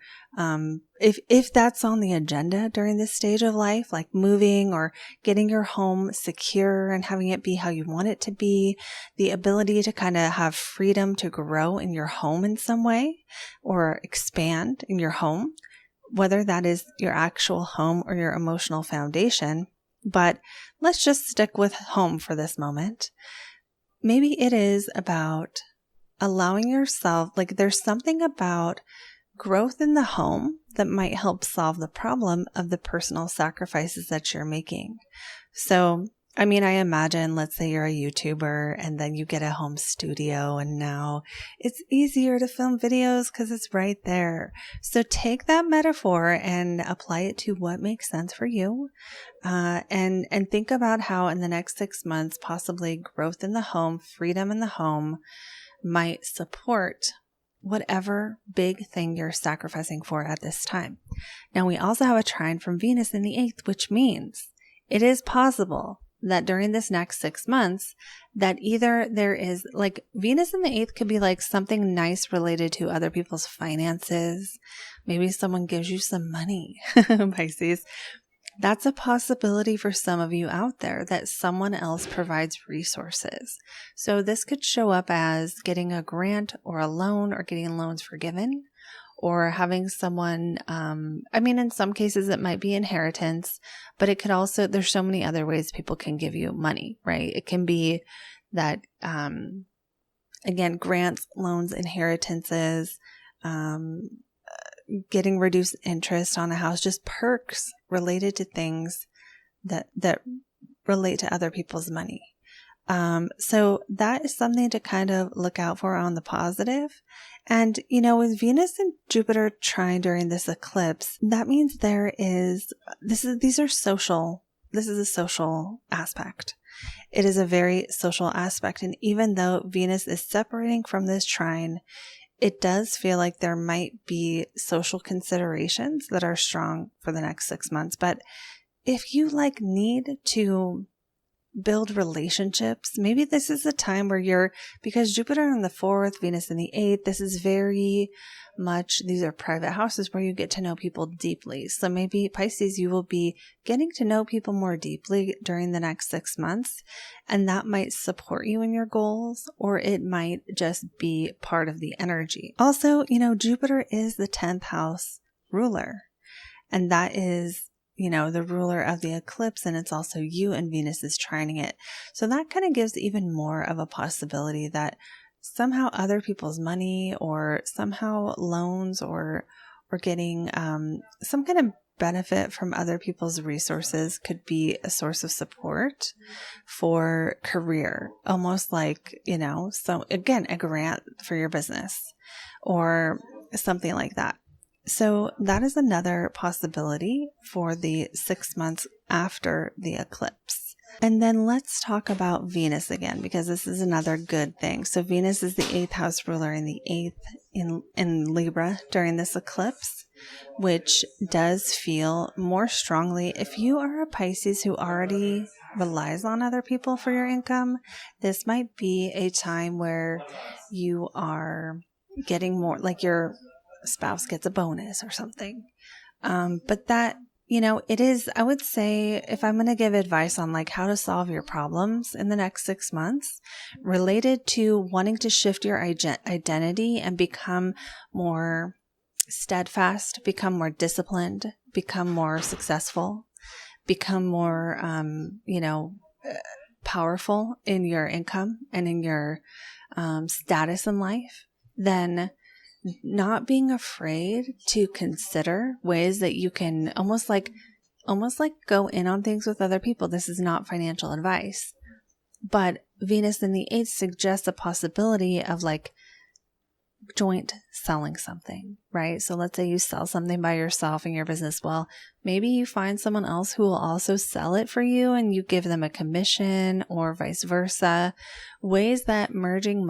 Speaker 1: if that's on the agenda during this stage of life, like moving or getting your home secure and having it be how you want it to be, the ability to kind of have freedom to grow in your home in some way or expand in your home, whether that is your actual home or your emotional foundation. But let's just stick with home for this moment. Maybe it is about allowing yourself, like there's something about growth in the home that might help solve the problem of the personal sacrifices that you're making. So, I imagine, let's say you're a YouTuber and then you get a home studio and now it's easier to film videos because it's right there. So take that metaphor and apply it to what makes sense for you. And think about how in the next 6 months, possibly growth in the home, freedom in the home might support whatever big thing you're sacrificing for at this time. Now, we also have a trine from Venus in the 8th, which means it is possible that during this next 6 months, that either there is like Venus in the 8th could be like something nice related to other people's finances. Maybe someone gives you some money, Pisces. That's a possibility for some of you out there, that someone else provides resources. So this could show up as getting a grant or a loan, or getting loans forgiven, or having someone, in some cases it might be inheritance, but it could also, there's so many other ways people can give you money, right? It can be that, again, grants, loans, inheritances, getting reduced interest on a house, just perks related to things that relate to other people's money. So that is something to kind of look out for on the positive. And, with Venus and Jupiter trine during this eclipse, that means this is a social aspect. It is a very social aspect. And even though Venus is separating from this trine, it does feel like there might be social considerations that are strong for the next 6 months. But if you need to build relationships, maybe this is a time where because Jupiter in the 4th, Venus in the 8th, this is very much, these are private houses where you get to know people deeply. So maybe Pisces, you will be getting to know people more deeply during the next 6 months, and that might support you in your goals, or it might just be part of the energy. Also, Jupiter is the 10th house ruler, and that is the ruler of the eclipse, and it's also you, and Venus is trining it. So that kind of gives even more of a possibility that somehow other people's money, or somehow loans, or getting some kind of benefit from other people's resources could be a source of support for career. Almost like, so again, a grant for your business or something like that. So that is another possibility for the 6 months after the eclipse. And then let's talk about Venus again, because this is another good thing. So Venus is the 8th house ruler in the 8th in Libra during this eclipse, which does feel more strongly. If you are a Pisces who already relies on other people for your income, this might be a time where you are getting more, like your spouse gets a bonus or something. But that, it is, I would say, if I'm going to give advice on how to solve your problems in the next 6 months related to wanting to shift your identity and become more steadfast, become more disciplined, become more successful, become more, powerful in your income and in your status in life, then not being afraid to consider ways that you can almost like go in on things with other people. This is not financial advice, but Venus in the 8th suggests a possibility of joint selling something, right? So let's say you sell something by yourself in your business. Well, maybe you find someone else who will also sell it for you and you give them a commission or vice versa. Ways that merging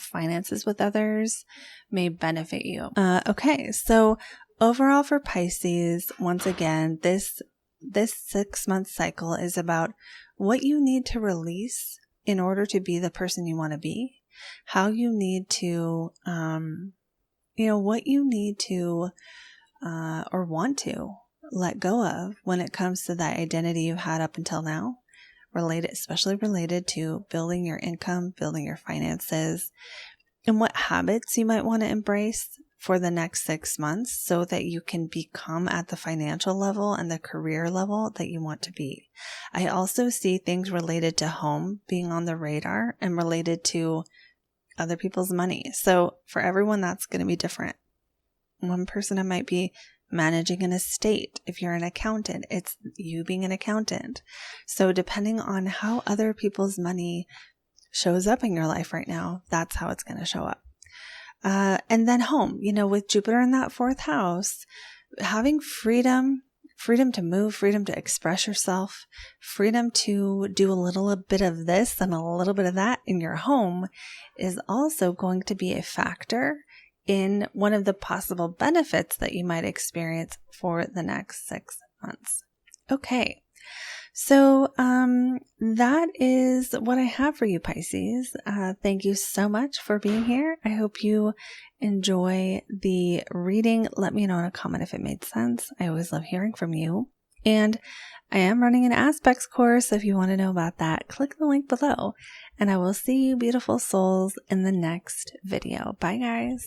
Speaker 1: finances with others may benefit you. Okay, so overall for Pisces, once again, this 6-month cycle is about what you need to release in order to be the person you want to be. How you need to, what you need to or want to let go of when it comes to that identity you had up until now, especially related to building your income, building your finances, and what habits you might want to embrace for the next 6 months so that you can become at the financial level and the career level that you want to be. I also see things related to home being on the radar and related to other people's money. So for everyone, that's going to be different. One person, it might be managing an estate. If you're an accountant, it's you being an accountant. So depending on how other people's money shows up in your life right now, that's how it's going to show up. And then home, with Jupiter in that 4th house, having freedom to move, freedom to express yourself, freedom to do a little bit of this and a little bit of that in your home is also going to be a factor in one of the possible benefits that you might experience for the next 6 months. Okay. So, that is what I have for you, Pisces. Thank you so much for being here. I hope you enjoy the reading. Let me know in a comment if it made sense. I always love hearing from you. And I am running an aspects course. So if you want to know about that, click the link below and I will see you beautiful souls in the next video. Bye guys.